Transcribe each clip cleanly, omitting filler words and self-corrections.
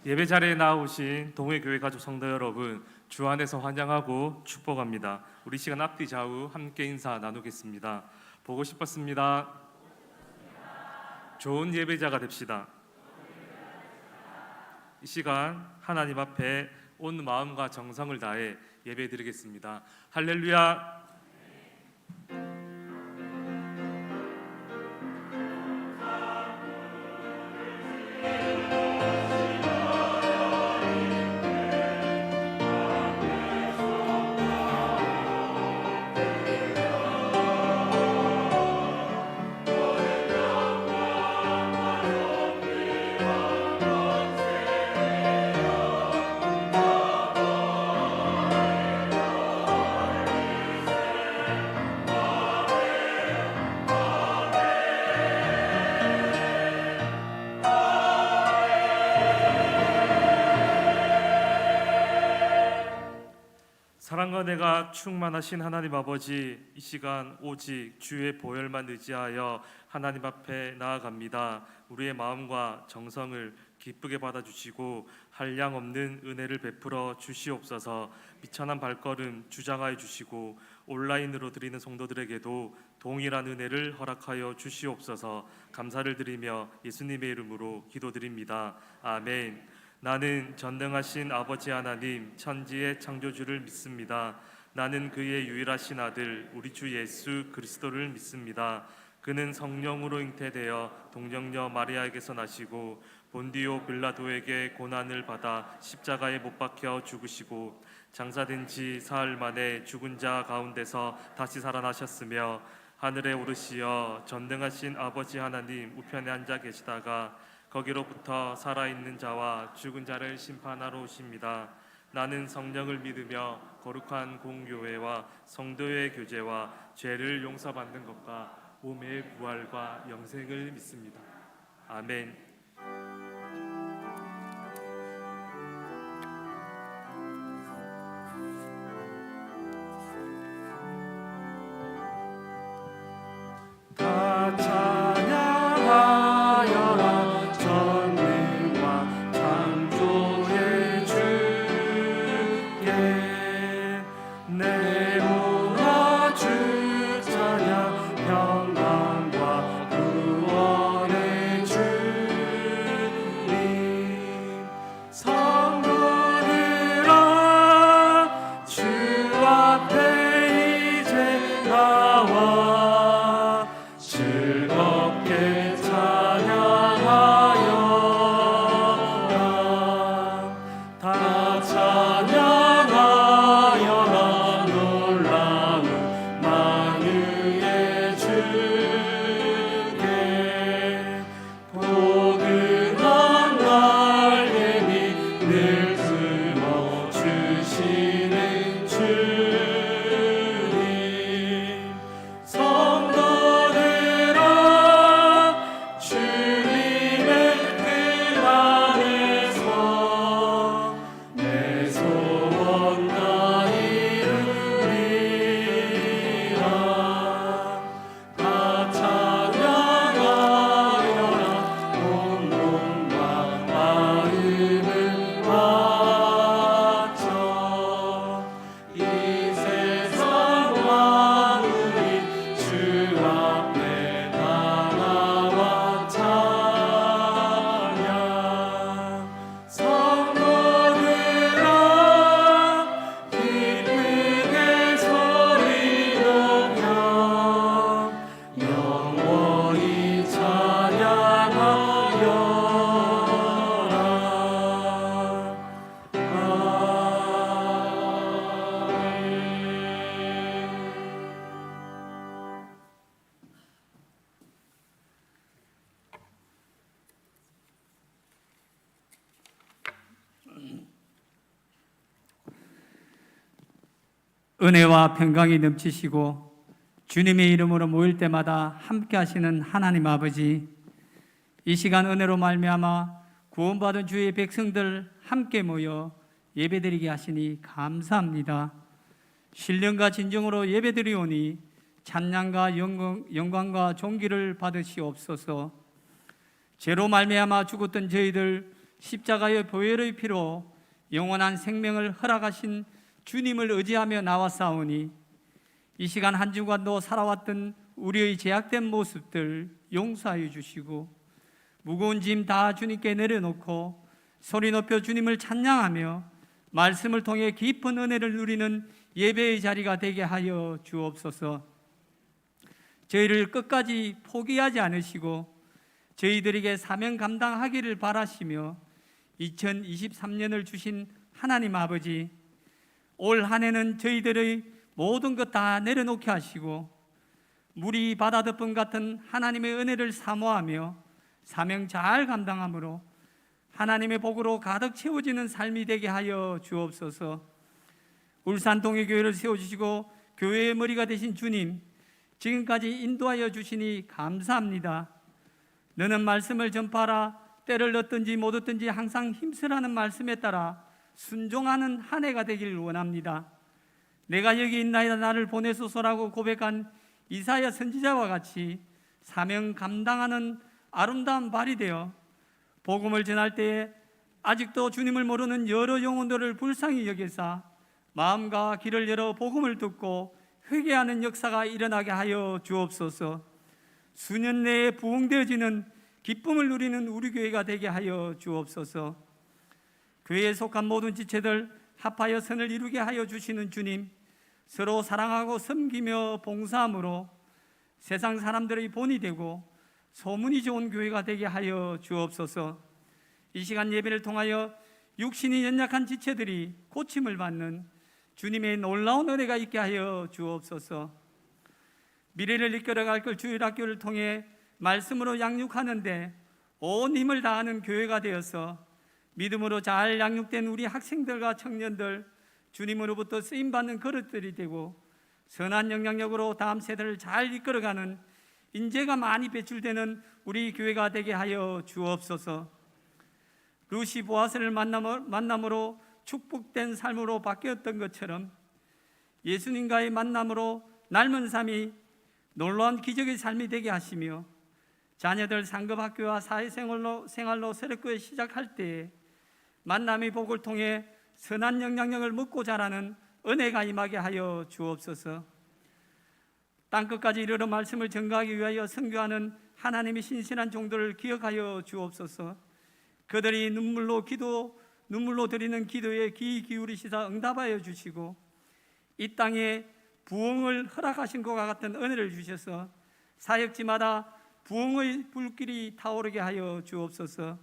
예배 자리에 나오신 동해교회 가족 성도 여러분, 주 안에서 환영하고 축복합니다. 우리 시간 앞뒤 좌우 함께 인사 나누겠습니다. 보고 싶었습니다. 좋은 예배자가 됩시다. 이 시간 하나님 앞에 온 마음과 정성을 다해 예배드리겠습니다. 할렐루야. 사랑과 은혜가 충만하신 하나님 아버지, 이 시간 오직 주의 보혈만 의지하여 하나님 앞에 나아갑니다. 우리의 마음과 정성을 기쁘게 받아주시고 한량없는 은혜를 베풀어 주시옵소서. 미천한 발걸음 주장하여 주시고 온라인으로 드리는 성도들에게도 동일한 은혜를 허락하여 주시옵소서. 감사를 드리며 예수님의 이름으로 기도드립니다. 아멘. 나는 전능하신 아버지 하나님 천지의 창조주를 믿습니다. 나는 그의 유일하신 아들 우리 주 예수 그리스도를 믿습니다. 그는 성령으로 잉태되어 동정녀 마리아에게서 나시고 본디오 빌라도에게 고난을 받아 십자가에 못 박혀 죽으시고 장사된 지 사흘 만에 죽은 자 가운데서 다시 살아나셨으며 하늘에 오르시어 전능하신 아버지 하나님 우편에 앉아 계시다가 거기로부터 살아있는 자와 죽은 자를 심판하러 오십니다. 나는 성령을 믿으며 거룩한 공교회와 성도의 교제와 죄를 용서받는 것과 몸의 부활과 영생을 믿습니다. 아멘. 다 찬양하여라 전능과 창조의 주께 내 몸아 주 찬양 평강과 구원의 주님 성도들아 주 앞에 이제 나와 즐겁게 찬양하여라. 다 찬양하여라. 놀라운 만유의 주께 포근한 날개니 늘 숨어 주시는 주님 성도들아 주님의 뜻 안에서 내 소원 다 이루리라. 다 찬양하여라. 온 몸과 마음을 바쳐 이 세상 만물이 주 앞에 다 나와 찬양 성도들아 기쁘게 소리 높여 영원히 찬양하여라. 은혜와 평강이 넘치시고 주님의 이름으로 모일 때마다 함께 하시는 하나님 아버지, 이 시간 은혜로 말미암아 구원받은 주의 백성들 함께 모여 예배드리게 하시니 감사합니다. 신령과 진정으로 예배드리오니 찬양과 영광과 존귀를 받으시옵소서. 죄로 말미암아 죽었던 저희들 십자가의 보혈의 피로 영원한 생명을 허락하신 주님을 의지하며 나왔사오니 이 시간 한 주간도 살아왔던 우리의 제약된 모습들 용서하여 주시고 무거운 짐 다 주님께 내려놓고 소리 높여 주님을 찬양하며 말씀을 통해 깊은 은혜를 누리는 예배의 자리가 되게 하여 주옵소서. 저희를 끝까지 포기하지 않으시고 저희들에게 사명 감당하기를 바라시며 2023년을 주신 하나님 아버지, 올 한 해는 저희들의 모든 것 다 내려놓게 하시고 물이 바다 덮음 같은 하나님의 은혜를 사모하며 사명 잘 감당함으로 하나님의 복으로 가득 채워지는 삶이 되게 하여 주옵소서. 울산 동해교회를 세워주시고 교회의 머리가 되신 주님, 지금까지 인도하여 주시니 감사합니다. 너는 말씀을 전파하라. 때를 얻든지 못 얻든지 항상 힘쓰라는 말씀에 따라 순종하는 한 해가 되길 원합니다. 내가 여기 있나이다 나를 보내소서라고 고백한 이사야 선지자와 같이 사명 감당하는 아름다운 발이 되어 복음을 전할 때에 아직도 주님을 모르는 여러 영혼들을 불쌍히 여기사 마음과 귀를 열어 복음을 듣고 회개하는 역사가 일어나게 하여 주옵소서. 수년 내에 부흥되어지는 기쁨을 누리는 우리 교회가 되게 하여 주옵소서. 교회에 속한 모든 지체들 합하여 선을 이루게 하여 주시는 주님, 서로 사랑하고 섬기며 봉사함으로 세상 사람들의 본이 되고 소문이 좋은 교회가 되게 하여 주옵소서. 이 시간 예배를 통하여 육신이 연약한 지체들이 고침을 받는 주님의 놀라운 은혜가 있게 하여 주옵소서. 미래를 이끌어갈 걸 주일학교를 통해 말씀으로 양육하는데 온 힘을 다하는 교회가 되어서 믿음으로 잘 양육된 우리 학생들과 청년들 주님으로부터 쓰임받는 그릇들이 되고 선한 영향력으로 다음 세대를 잘 이끌어가는 인재가 많이 배출되는 우리 교회가 되게 하여 주옵소서. 루시 보아스를 만남으로 축복된 삶으로 바뀌었던 것처럼 예수님과의 만남으로 삶은 삶이 놀라운 기적의 삶이 되게 하시며 자녀들 상급학교와 사회생활로 새롭게 시작할 때에 만남의 복을 통해 선한 영향력을 먹고 자라는 은혜가 임하게 하여 주옵소서. 땅끝까지 이르러 말씀을 전가하기 위하여 선교하는 하나님의 신실한 종들을 기억하여 주옵소서. 그들이 눈물로 드리는 기도에 귀 기울이시사 응답하여 주시고 이 땅에 부흥을 허락하신 것과 같은 은혜를 주셔서 사역지마다 부흥의 불길이 타오르게 하여 주옵소서.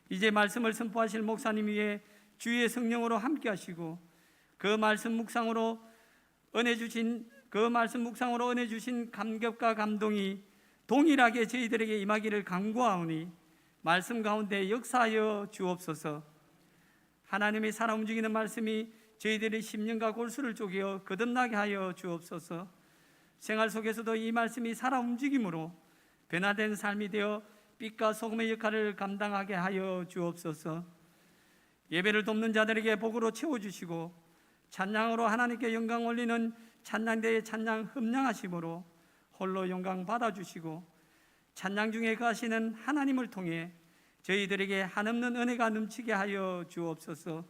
이제 말씀을 선포하실 목사님 위에 주의 성령으로 함께 하시고 그 말씀 묵상으로 은혜 주신 감격과 감동이 동일하게 저희들에게 임하기를 간구하오니 말씀 가운데 역사하여 주옵소서. 하나님의 살아 움직이는 말씀이 저희들의 심령과 골수를 쪼개어 거듭나게 하여 주옵소서. 생활 속에서도 이 말씀이 살아 움직임으로 변화된 삶이 되어 빛과 소금의 역할을 감당하게 하여 주옵소서. 예배를 돕는 자들에게 복으로 채워주시고 찬양으로 하나님께 영광 올리는 찬양대의 찬양 흠량하심으로 홀로 영광 받아주시고 찬양 중에 거하시는 하나님을 통해 저희들에게 한없는 은혜가 넘치게 하여 주옵소서.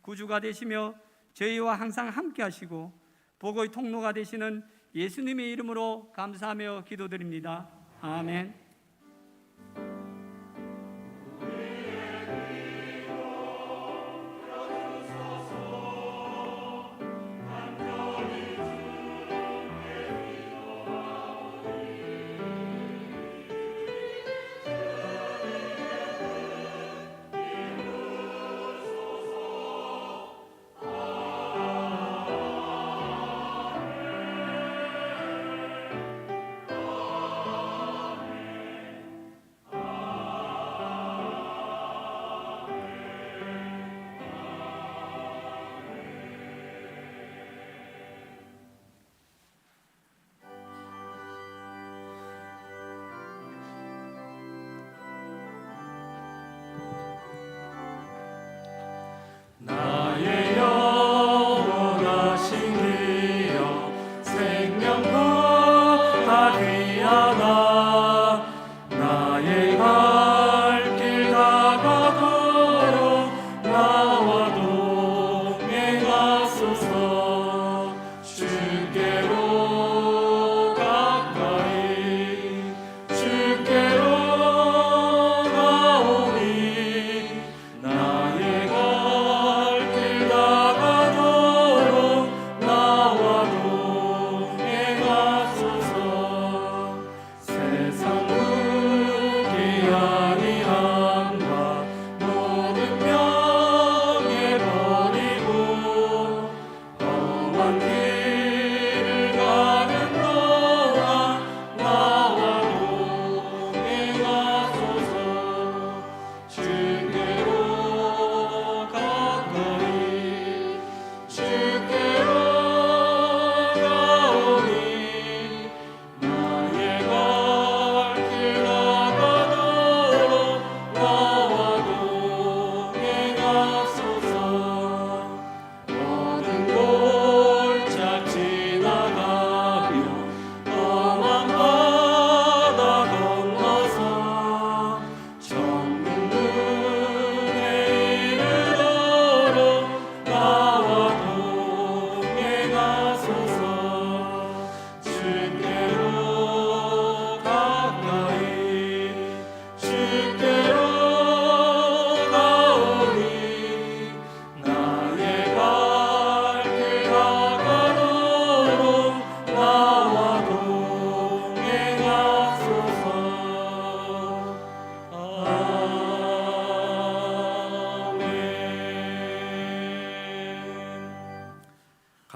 구주가 되시며 저희와 항상 함께 하시고 복의 통로가 되시는 예수님의 이름으로 감사하며 기도드립니다. 아멘.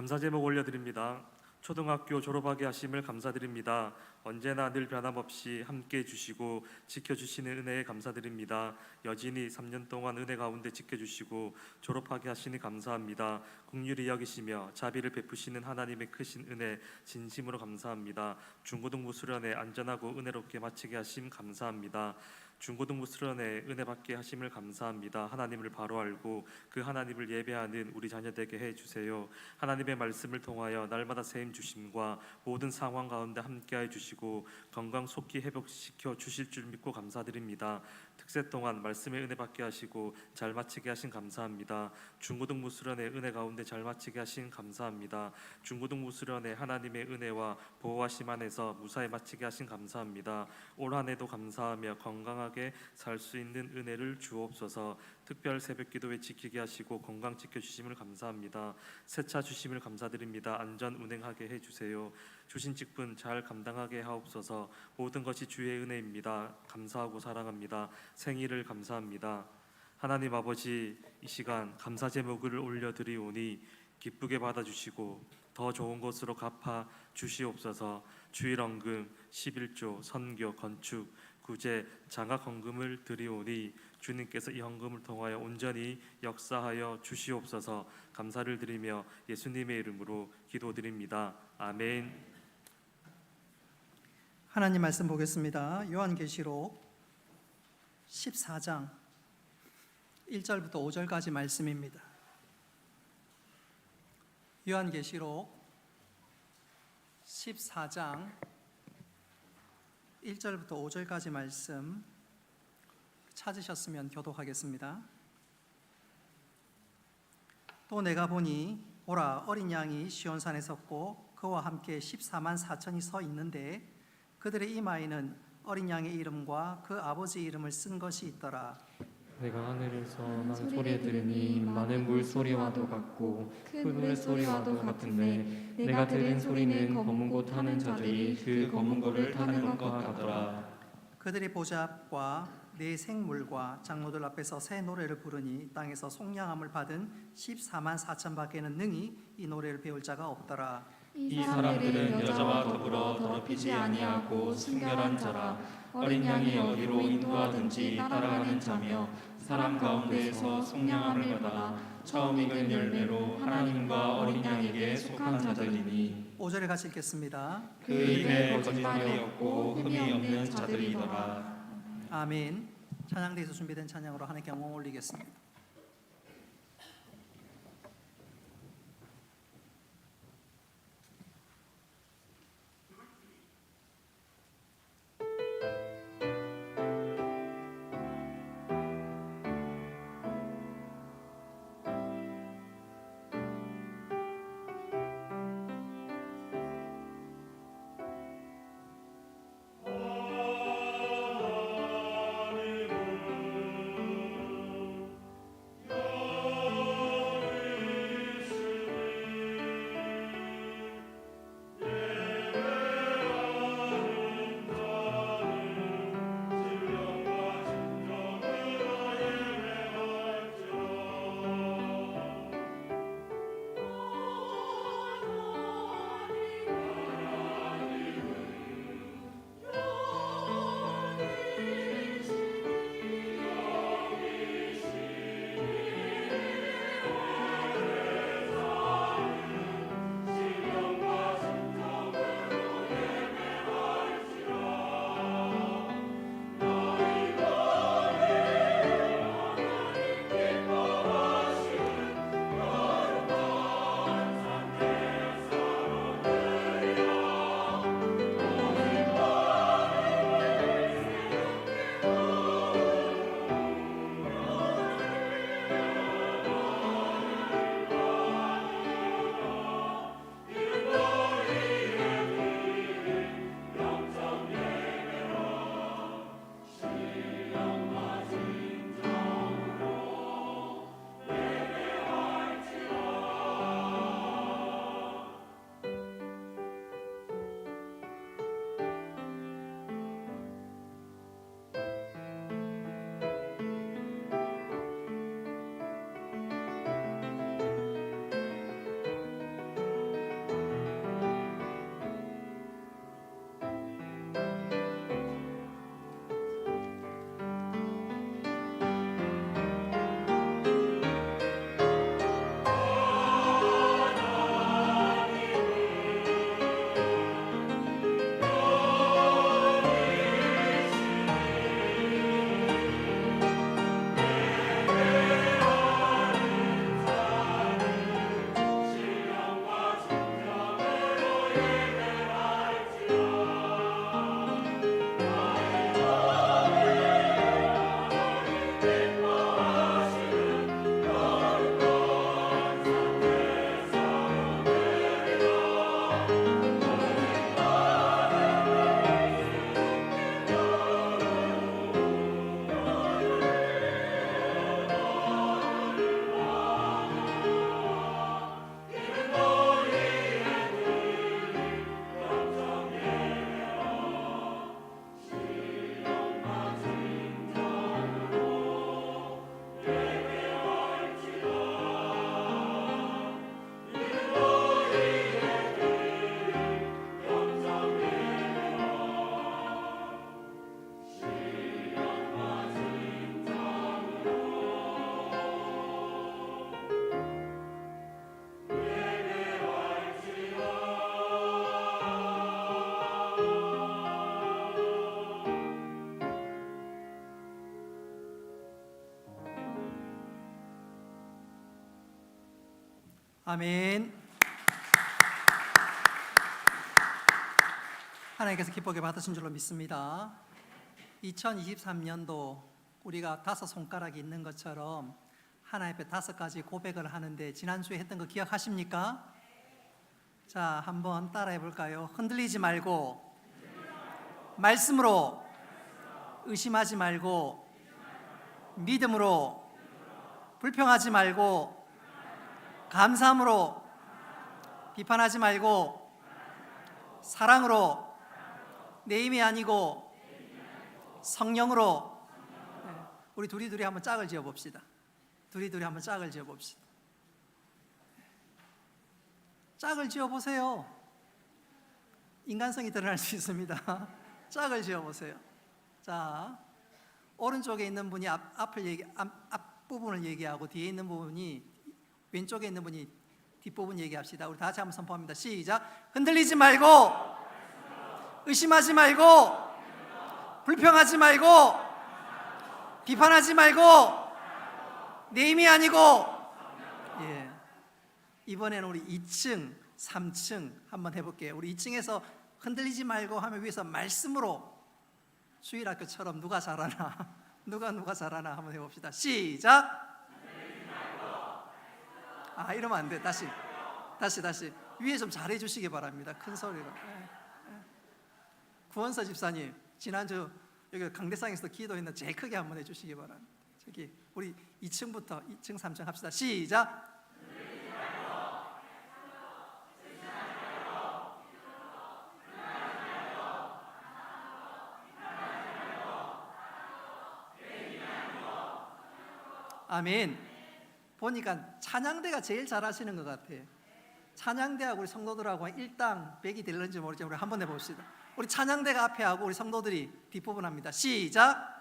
감사 제목 올려드립니다. 초등학교 졸업하게 하심을 감사드립니다. 언제나 늘 변함없이 함께해 주시고 지켜주시는 은혜에 감사드립니다. 여진이 3년 동안 은혜 가운데 지켜주시고 졸업하게 하시니 감사합니다. 긍휼히 여기시며 자비를 베푸시는 하나님의 크신 은혜 진심으로 감사합니다. 중고등부 수련회 안전하고 은혜롭게 마치게 하심 감사합니다. 중고등부 수련회 은혜 받게 하심을 감사합니다. 하나님을 바로 알고 그 하나님을 예배하는 우리 자녀 되게 해 주세요. 하나님의 말씀을 통하여 날마다 새 주심과 모든 상황 가운데 함께해 주시고 건강 속히 회복시켜 주실 줄 믿고 감사드립니다. 특세 동안 말씀의 은혜 받게 하시고 잘 마치게 하신 감사합니다. 중고등부 수련회 은혜 가운데 잘 마치게 하신 감사합니다. 중고등부 수련회 하나님의 은혜와 보호하심 안에서 무사히 마치게 하신 감사합니다. 올 한 해도 감사하며 건강하게 살 수 있는 은혜를 주옵소서. 특별 새벽기도에 지키게 하시고 건강 지켜주심을 감사합니다. 세차 주심을 감사드립니다. 안전 운행하게 해주세요. 주신 직분 잘 감당하게 하옵소서. 모든 것이 주의 은혜입니다. 감사하고 사랑합니다. 생일을 감사합니다. 하나님 아버지, 이 시간 감사 제목을 올려드리오니 기쁘게 받아주시고 더 좋은 것으로 갚아 주시옵소서. 주일 헌금 11조 선교 건축 구제 장학 헌금을 드리오니 주님께서 이 헌금을 통하여 온전히 역사하여 주시옵소서. 감사를 드리며 예수님의 이름으로 기도드립니다. 아멘. 하나님 말씀 보겠습니다. 요한계시록 14장 1절부터 5절까지 말씀입니다. 요한계시록 14장 1절부터 5절까지 말씀 찾으셨으면 교독하겠습니다. 또 내가 보니 보라, 어린 양이 시온산에 섰고 그와 함께 14만 4천이 서 있는데 그들의 이마에는 어린 양의 이름과 그 아버지 이름을 쓴 것이 있더라. 내가 하늘에서 난 소리 들으니 많은 물소리와도 같고 큰 노랫소리와도 같은데 내가 들은 소리는 검은 고 타는 자들이 그 검은 고를 타는 것과 같더라. 그들이 보좌 앞과 네 생물과 장로들 앞에서 새 노래를 부르니 땅에서 속량함을 받은 14만 4천 밖에는 능히 이 노래를 배울 자가 없더라. 이 사람들은 여자와 더불어 더럽히지 아니하고 순결한 자라. 어린 양이 어디로 인도하든지 따라가는 자며 사람 가운데에서 속량함을 받아 처음 익은 열매로 하나님과 어린 양에게 속한 자들이니 5절에 같이 읽겠습니다. 그 입에 거짓말이 없고 흠이 없는 자들이더라. 아멘. 찬양대에서 준비된 찬양으로 하나님께 영광 올리겠습니다. 아멘. 하나님께서 기쁘게 받으신 줄로 믿습니다. 2023년도 우리가 5손가락이 있는 것처럼 하나님 앞에 5가지 고백을 하는데 지난주에 했던 거 기억하십니까? 자, 한번 따라해 볼까요? 흔들리지 말고, 말씀으로, 의심하지 말고, 믿음으로, 불평하지 말고, 감사함으로, 비판하지 말고, 사랑으로, 내 힘이 아니고 성령으로. 우리 둘이 한번 짝을 지어 봅시다. 둘이 한번 짝을 지어 봅시다. 짝을 지어 보세요. 인간성이 드러날 수 있습니다. 짝을 지어 보세요. 자, 오른쪽에 있는 분이 앞부분을 얘기하고 뒤에 있는 분이, 왼쪽에 있는 분이 뒷부분 얘기합시다. 우리 다 같이 한번 선포합니다. 시작. 흔들리지 말고, 의심하지 말고, 불평하지 말고, 비판하지 말고, 내 힘이 아니고. 예. 이번에는 우리 2층, 3층 한번 해볼게요. 우리 2층에서 흔들리지 말고 하면 위에서 말씀으로, 주일학교처럼 누가 잘하나 누가 잘하나 한번 해봅시다. 시작. 아, 이러면 안 돼. 다시 위에 좀 잘해 주시기 바랍니다. 큰 소리로. 구원서 집사님, 지난주 여기 강대상에서 기도했는 제일 크게 한번 해주시기 바랍니다. 저기 우리 2층부터 2층, 3층 합시다. 시작. 아멘. 보니까 찬양대가 제일 잘하시는 것 같아요. 찬양대하고 우리 성도들하고 일당 100이 될는지 모르지만 우리 한번 해봅시다. 우리 찬양대가 앞에 하고 우리 성도들이 뒷부분 합니다. 시작.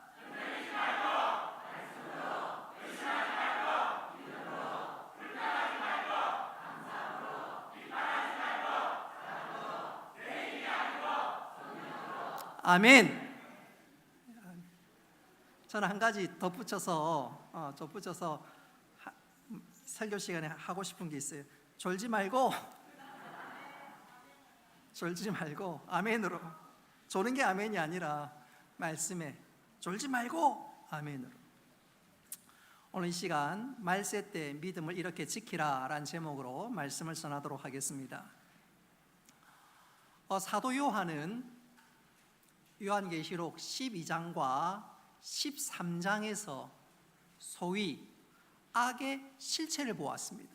아멘. 저는 한 가지 덧붙여서 설교 시간에 하고 싶은 게 있어요. 졸지 말고 아멘으로. 조는 게 아멘이 아니라 말씀에 졸지 말고 아멘으로. 오늘 이 시간 말세 때 믿음을 이렇게 지키라 라는 제목으로 말씀을 전하도록 하겠습니다. 사도 요한은 요한계시록 12장과 13장에서 소위 악의 실체를 보았습니다.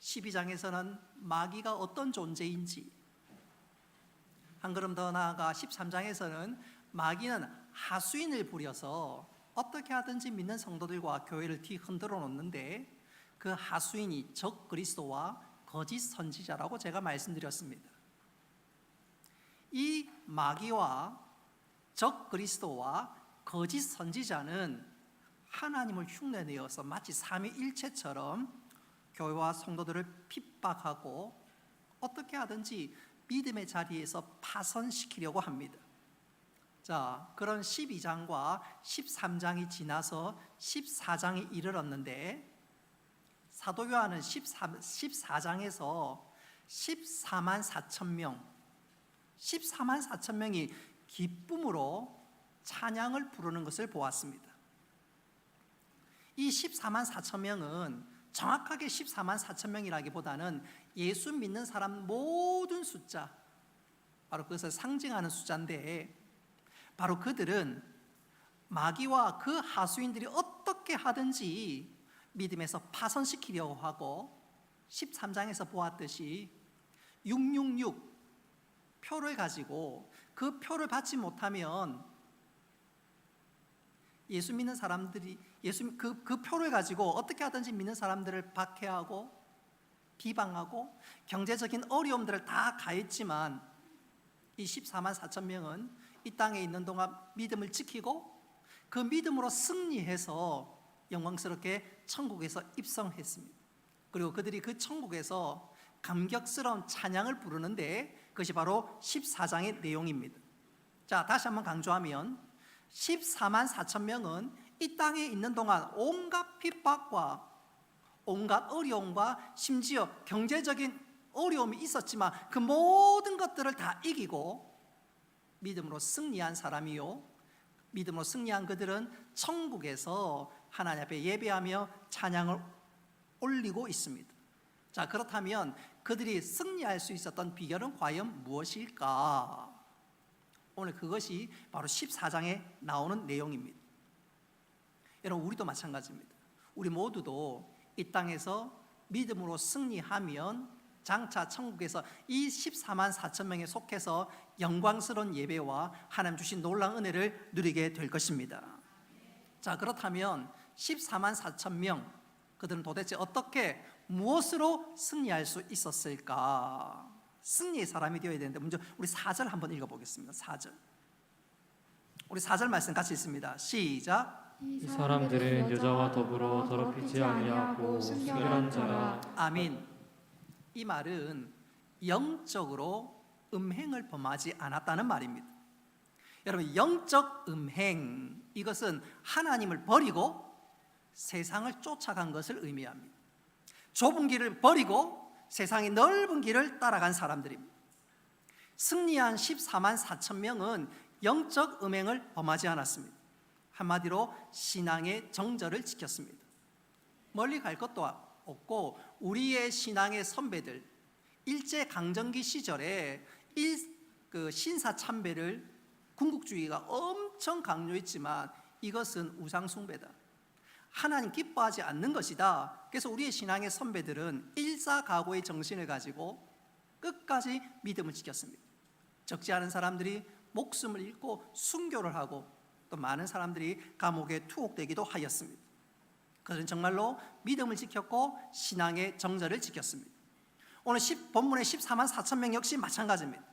12장에서는 마귀가 어떤 존재인지, 한 걸음 더 나아가 13장에서는 마귀는 하수인을 부려서 어떻게 하든지 믿는 성도들과 교회를 뒤흔들어 놓는데, 그 하수인이 적 그리스도와 거짓 선지자라고 제가 말씀드렸습니다. 이 마귀와 적 그리스도와 거짓 선지자는 하나님을 흉내내어서 마치 삼위일체처럼 교회와 성도들을 핍박하고 어떻게 하든지 믿음의 자리에서 파손시키려고 합니다. 자, 그런 12장과 13장이 지나서 14장이 이르렀는데, 사도 요한은 14장에서 14만 4천 명이 기쁨으로 찬양을 부르는 것을 보았습니다. 이 14만 4천 명은 정확하게 14만 4천 명이라기보다는 예수 믿는 사람 모든 숫자, 바로 그것을 상징하는 숫자인데, 바로 그들은 마귀와 그 하수인들이 어떻게 하든지 믿음에서 파손시키려고 하고, 13장에서 보았듯이 666 표를 가지고 그 표를 받지 못하면 예수 믿는 사람들이 그 표를 가지고 어떻게 하든지 믿는 사람들을 박해하고 비방하고 경제적인 어려움들을 다 가했지만, 이 14만 4천 명은 이 땅에 있는 동안 믿음을 지키고 그 믿음으로 승리해서 영광스럽게 천국에서 입성했습니다. 그리고 그들이 그 천국에서 감격스러운 찬양을 부르는데, 그것이 바로 14장의 내용입니다. 자, 다시 한번 강조하면 14만 4천 명은 이 땅에 있는 동안 온갖 핍박과 온갖 어려움과 심지어 경제적인 어려움이 있었지만 그 모든 것들을 다 이기고 믿음으로 승리한 사람이요, 믿음으로 승리한 그들은 천국에서 하나님 앞에 예배하며 찬양을 올리고 있습니다. 자, 그렇다면 그들이 승리할 수 있었던 비결은 과연 무엇일까? 오늘 그것이 바로 14장에 나오는 내용입니다. 여러분, 우리도 마찬가지입니다. 우리 모두도 이 땅에서 믿음으로 승리하면 장차 천국에서 이 14만 4천 명에 속해서 영광스러운 예배와 하나님 주신 놀라운 은혜를 누리게 될 것입니다. 자, 그렇다면 14만 4천 명, 그들은 도대체 어떻게 무엇으로 승리할 수 있었을까? 승리의 사람이 되어야 되는데 먼저 우리 4절 한번 읽어보겠습니다. 4절, 우리 4절 말씀 같이 읽습니다. 시작. 이 사람들은 여자와 더불어 더럽히지 아니하고 순결한 자라. 아멘. 이 말은 영적으로 음행을 범하지 않았다는 말입니다. 여러분, 영적 음행, 이것은 하나님을 버리고 세상을 쫓아간 것을 의미합니다. 좁은 길을 버리고 세상의 넓은 길을 따라간 사람들입니다. 승리한 14만 4천 명은 영적 음행을 범하지 않았습니다. 한마디로 신앙의 정절을 지켰습니다. 멀리 갈 것도 없고 우리의 신앙의 선배들, 일제강점기 시절에 신사참배를 군국주의가 엄청 강요했지만 이것은 우상숭배다, 하나님 기뻐하지 않는 것이다. 그래서 우리의 신앙의 선배들은 일사각오의 정신을 가지고 끝까지 믿음을 지켰습니다. 적지 않은 사람들이 목숨을 잃고 순교를 하고 또 많은 사람들이 감옥에 투옥되기도 하였습니다. 그들은 정말로 믿음을 지켰고 신앙의 정절을 지켰습니다. 오늘 본문의 14만 4천 명 역시 마찬가지입니다.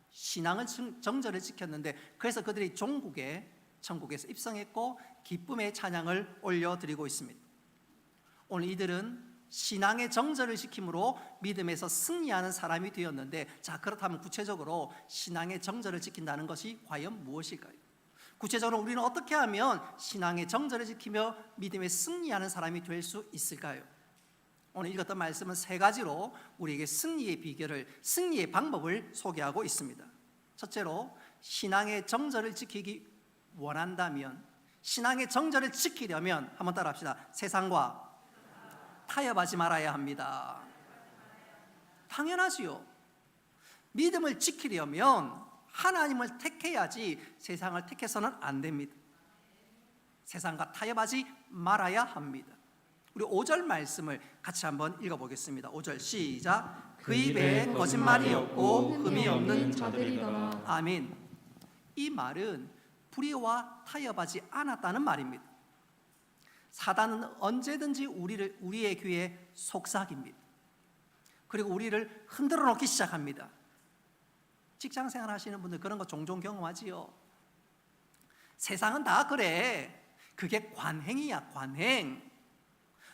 신앙의 정절을 지켰는데 그래서 그들이 종국에 천국에서 입성했고 기쁨의 찬양을 올려드리고 있습니다. 오늘 이들은 신앙의 정절을 지킴으로 믿음에서 승리하는 사람이 되었는데, 자, 그렇다면 구체적으로 신앙의 정절을 지킨다는 것이 과연 무엇일까요? 구체적으로 우리는 어떻게 하면 신앙의 정절을 지키며 믿음에 승리하는 사람이 될 수 있을까요? 오늘 읽었던 말씀은 세 가지로 우리에게 승리의 비결을, 승리의 방법을 소개하고 있습니다. 첫째로, 신앙의 정절을 지키기 원한다면, 신앙의 정절을 지키려면 한번 따라합시다. 세상과 타협하지 말아야 합니다. 당연하지요. 믿음을 지키려면 하나님을 택해야지 세상을 택해서는 안 됩니다. 세상과 타협하지 말아야 합니다. 우리 5절 말씀을 같이 한번 읽어보겠습니다. 5절 시작. 그 입에 거짓말이 없고 흠이 없는 자들이더라. 아멘. 이 말은 불의와 타협하지 않았다는 말입니다. 사단은 언제든지 우리의 귀에 속삭입니다. 그리고 우리를 흔들어 놓기 시작합니다. 직장생활 하시는 분들 그런 거 종종 경험하지요. 세상은 다 그래. 그게 관행이야, 관행.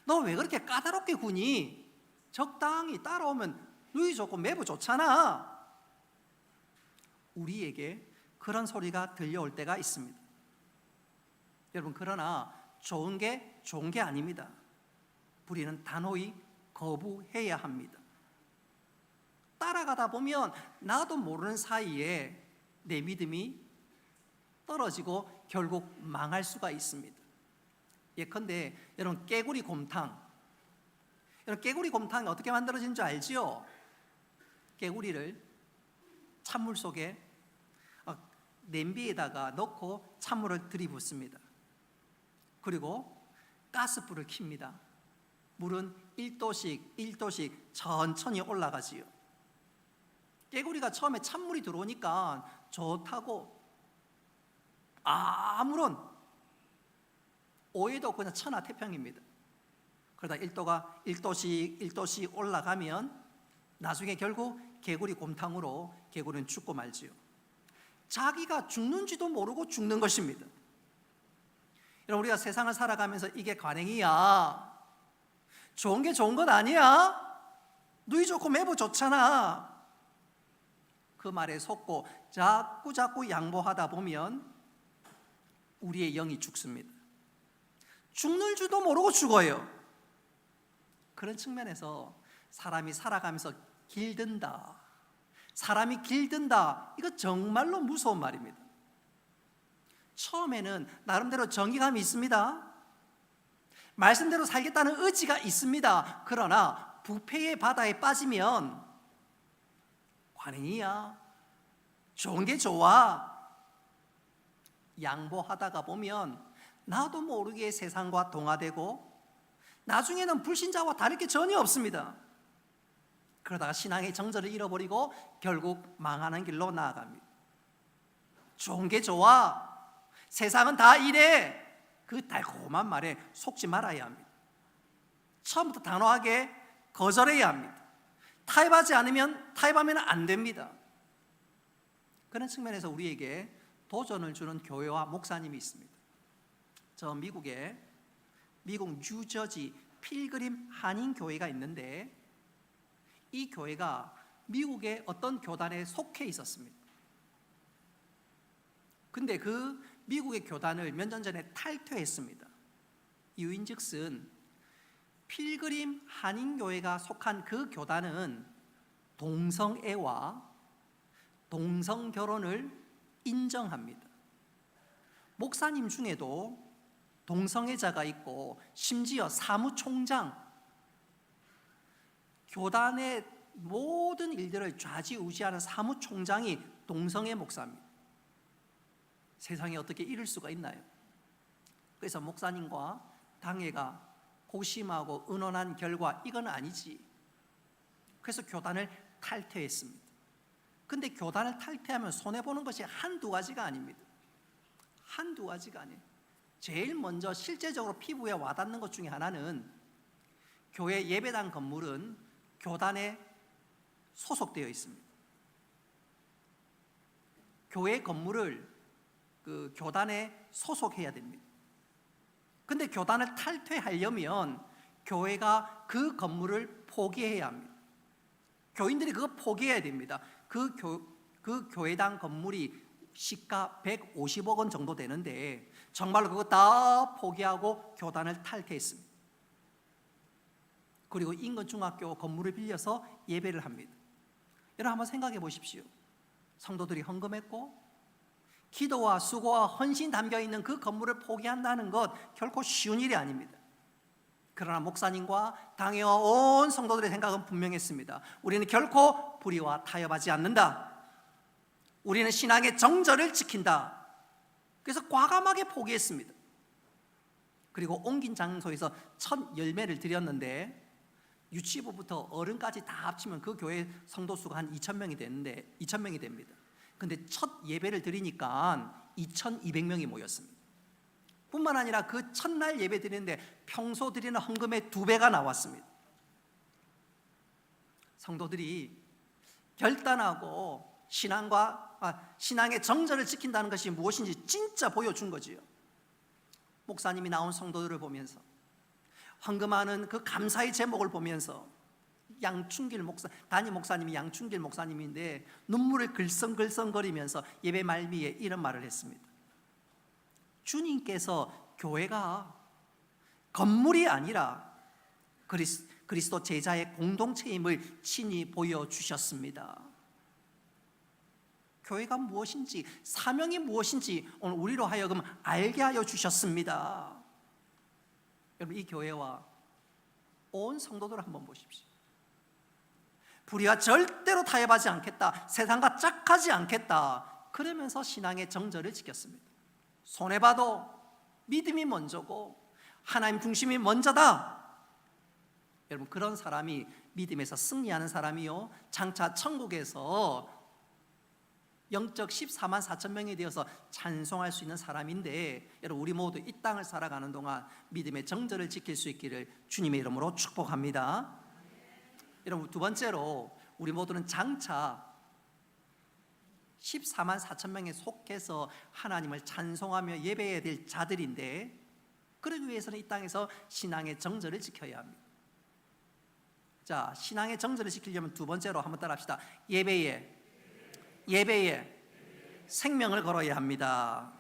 너 왜 그렇게 까다롭게 구니? 적당히 따라오면 누이 좋고 매부 좋잖아. 우리에게 그런 소리가 들려올 때가 있습니다. 여러분, 그러나 좋은 게 아닙니다. 우리는 단호히 거부해야 합니다. 따라가다 보면 나도 모르는 사이에 내 믿음이 떨어지고 결국 망할 수가 있습니다. 예컨대 여러분, 깨구리 곰탕. 여러분, 깨구리 곰탕이 어떻게 만들어진 줄 알지요? 깨구리를 찬물 속에 냄비에다가 넣고 찬물을 들이붓습니다. 그리고 가스불을 킵니다. 물은 1도씩 천천히 올라가지요. 깨구리가 처음에 찬물이 들어오니까 좋다고 아무런 오해도 그냥 천하태평입니다. 그러다 1도씩 올라가면 나중에 결국 개구리 곰탕으로 개구리는 죽고 말지요. 자기가 죽는지도 모르고 죽는 것입니다. 여러분, 우리가 세상을 살아가면서 이게 관행이야, 좋은 게 좋은 것 아니야, 누이 좋고 매부 좋잖아, 그 말에 속고 자꾸 양보하다 보면 우리의 영이 죽습니다. 죽는 줄도 모르고 죽어요. 그런 측면에서 사람이 살아가면서 길든다, 사람이 길든다, 이거 정말로 무서운 말입니다. 처음에는 나름대로 정의감이 있습니다. 말씀대로 살겠다는 의지가 있습니다. 그러나 부패의 바다에 빠지면 관행이야, 좋은 게 좋아, 양보하다가 보면 나도 모르게 세상과 동화되고 나중에는 불신자와 다를 게 전혀 없습니다. 그러다가 신앙의 정절을 잃어버리고 결국 망하는 길로 나아갑니다. 좋은 게 좋아, 세상은 다 이래, 그 달콤한 말에 속지 말아야 합니다. 처음부터 단호하게 거절해야 합니다. 타협하면 안 됩니다. 그런 측면에서 우리에게 도전을 주는 교회와 목사님이 있습니다. 저 미국 뉴저지 필그림 한인교회가 있는데, 이 교회가 미국의 어떤 교단에 속해 있었습니다. 근데 그 미국의 교단을 몇 년 전에 탈퇴했습니다. 이유인즉슨 필그림 한인교회가 속한 그 교단은 동성애와 동성결혼을 인정합니다. 목사님 중에도 동성애자가 있고 심지어 사무총장, 교단의 모든 일들을 좌지우지하는 사무총장이 동성애 목사입니다. 세상에 어떻게 이럴 수가 있나요? 그래서 목사님과 당회가 고심하고 의논한 결과 이건 아니지. 그래서 교단을 탈퇴했습니다. 근데 교단을 탈퇴하면 손해보는 것이 한두 가지가 아닙니다. 한두 가지가 아니에요. 제일 먼저 실제적으로 피부에 와닿는 것 중에 하나는 교회 예배당 건물은 교단에 소속되어 있습니다. 교회 건물을 그 교단에 소속해야 됩니다. 근데 교단을 탈퇴하려면 교회가 그 건물을 포기해야 합니다. 교인들이 그거 포기해야 됩니다. 그 교회당 건물이 시가 150억 원 정도 되는데 정말로 그거 다 포기하고 교단을 탈퇴했습니다. 그리고 인근중학교 건물을 빌려서 예배를 합니다. 여러분 한번 생각해 보십시오. 성도들이 헌금했고 기도와 수고와 헌신 담겨있는 그 건물을 포기한다는 것 결코 쉬운 일이 아닙니다. 그러나 목사님과 당회와 온 성도들의 생각은 분명했습니다. 우리는 결코 불의와 타협하지 않는다. 우리는 신앙의 정절을 지킨다. 그래서 과감하게 포기했습니다. 그리고 옮긴 장소에서 첫 열매를 드렸는데 유치부부터 어른까지 다 합치면 그 교회 성도 수가 한 2,000명이 되는데 2,000명이 됩니다. 근데 첫 예배를 드리니까 2,200명이 모였습니다. 뿐만 아니라 그 첫날 예배 드리는데 평소 드리는 헌금의 2배가 나왔습니다. 성도들이 결단하고 신앙의 정절을 지킨다는 것이 무엇인지 진짜 보여준 거지요. 목사님이 나온 성도들을 보면서, 헌금하는 그 감사의 제목을 보면서 담임 목사님이 양충길 목사님인데 눈물을 글썽글썽거리면서 예배 말미에 이런 말을 했습니다. 주님께서 교회가 건물이 아니라 그리스도 제자의 공동체임을 친히 보여주셨습니다. 교회가 무엇인지, 사명이 무엇인지 오늘 우리로 하여금 알게 하여 주셨습니다. 여러분, 이 교회와 온 성도들을 한번 보십시오. 불의와 절대로 타협하지 않겠다, 세상과 짝하지 않겠다, 그러면서 신앙의 정절을 지켰습니다. 손해봐도 믿음이 먼저고 하나님 중심이 먼저다. 여러분, 그런 사람이 믿음에서 승리하는 사람이요, 장차 천국에서 영적 14만 4천 명이 되어서 찬송할 수 있는 사람인데, 여러분, 우리 모두 이 땅을 살아가는 동안 믿음의 정절을 지킬 수 있기를 주님의 이름으로 축복합니다. 여러분, 두 번째로 우리 모두는 장차 14만 4천 명에 속해서 하나님을 찬송하며 예배해야 될 자들인데, 그러기 위해서는 이 땅에서 신앙의 정절을 지켜야 합니다. 자, 신앙의 정절을 지키려면 두 번째로 한번 따라합시다. 예배에 생명을 걸어야 합니다.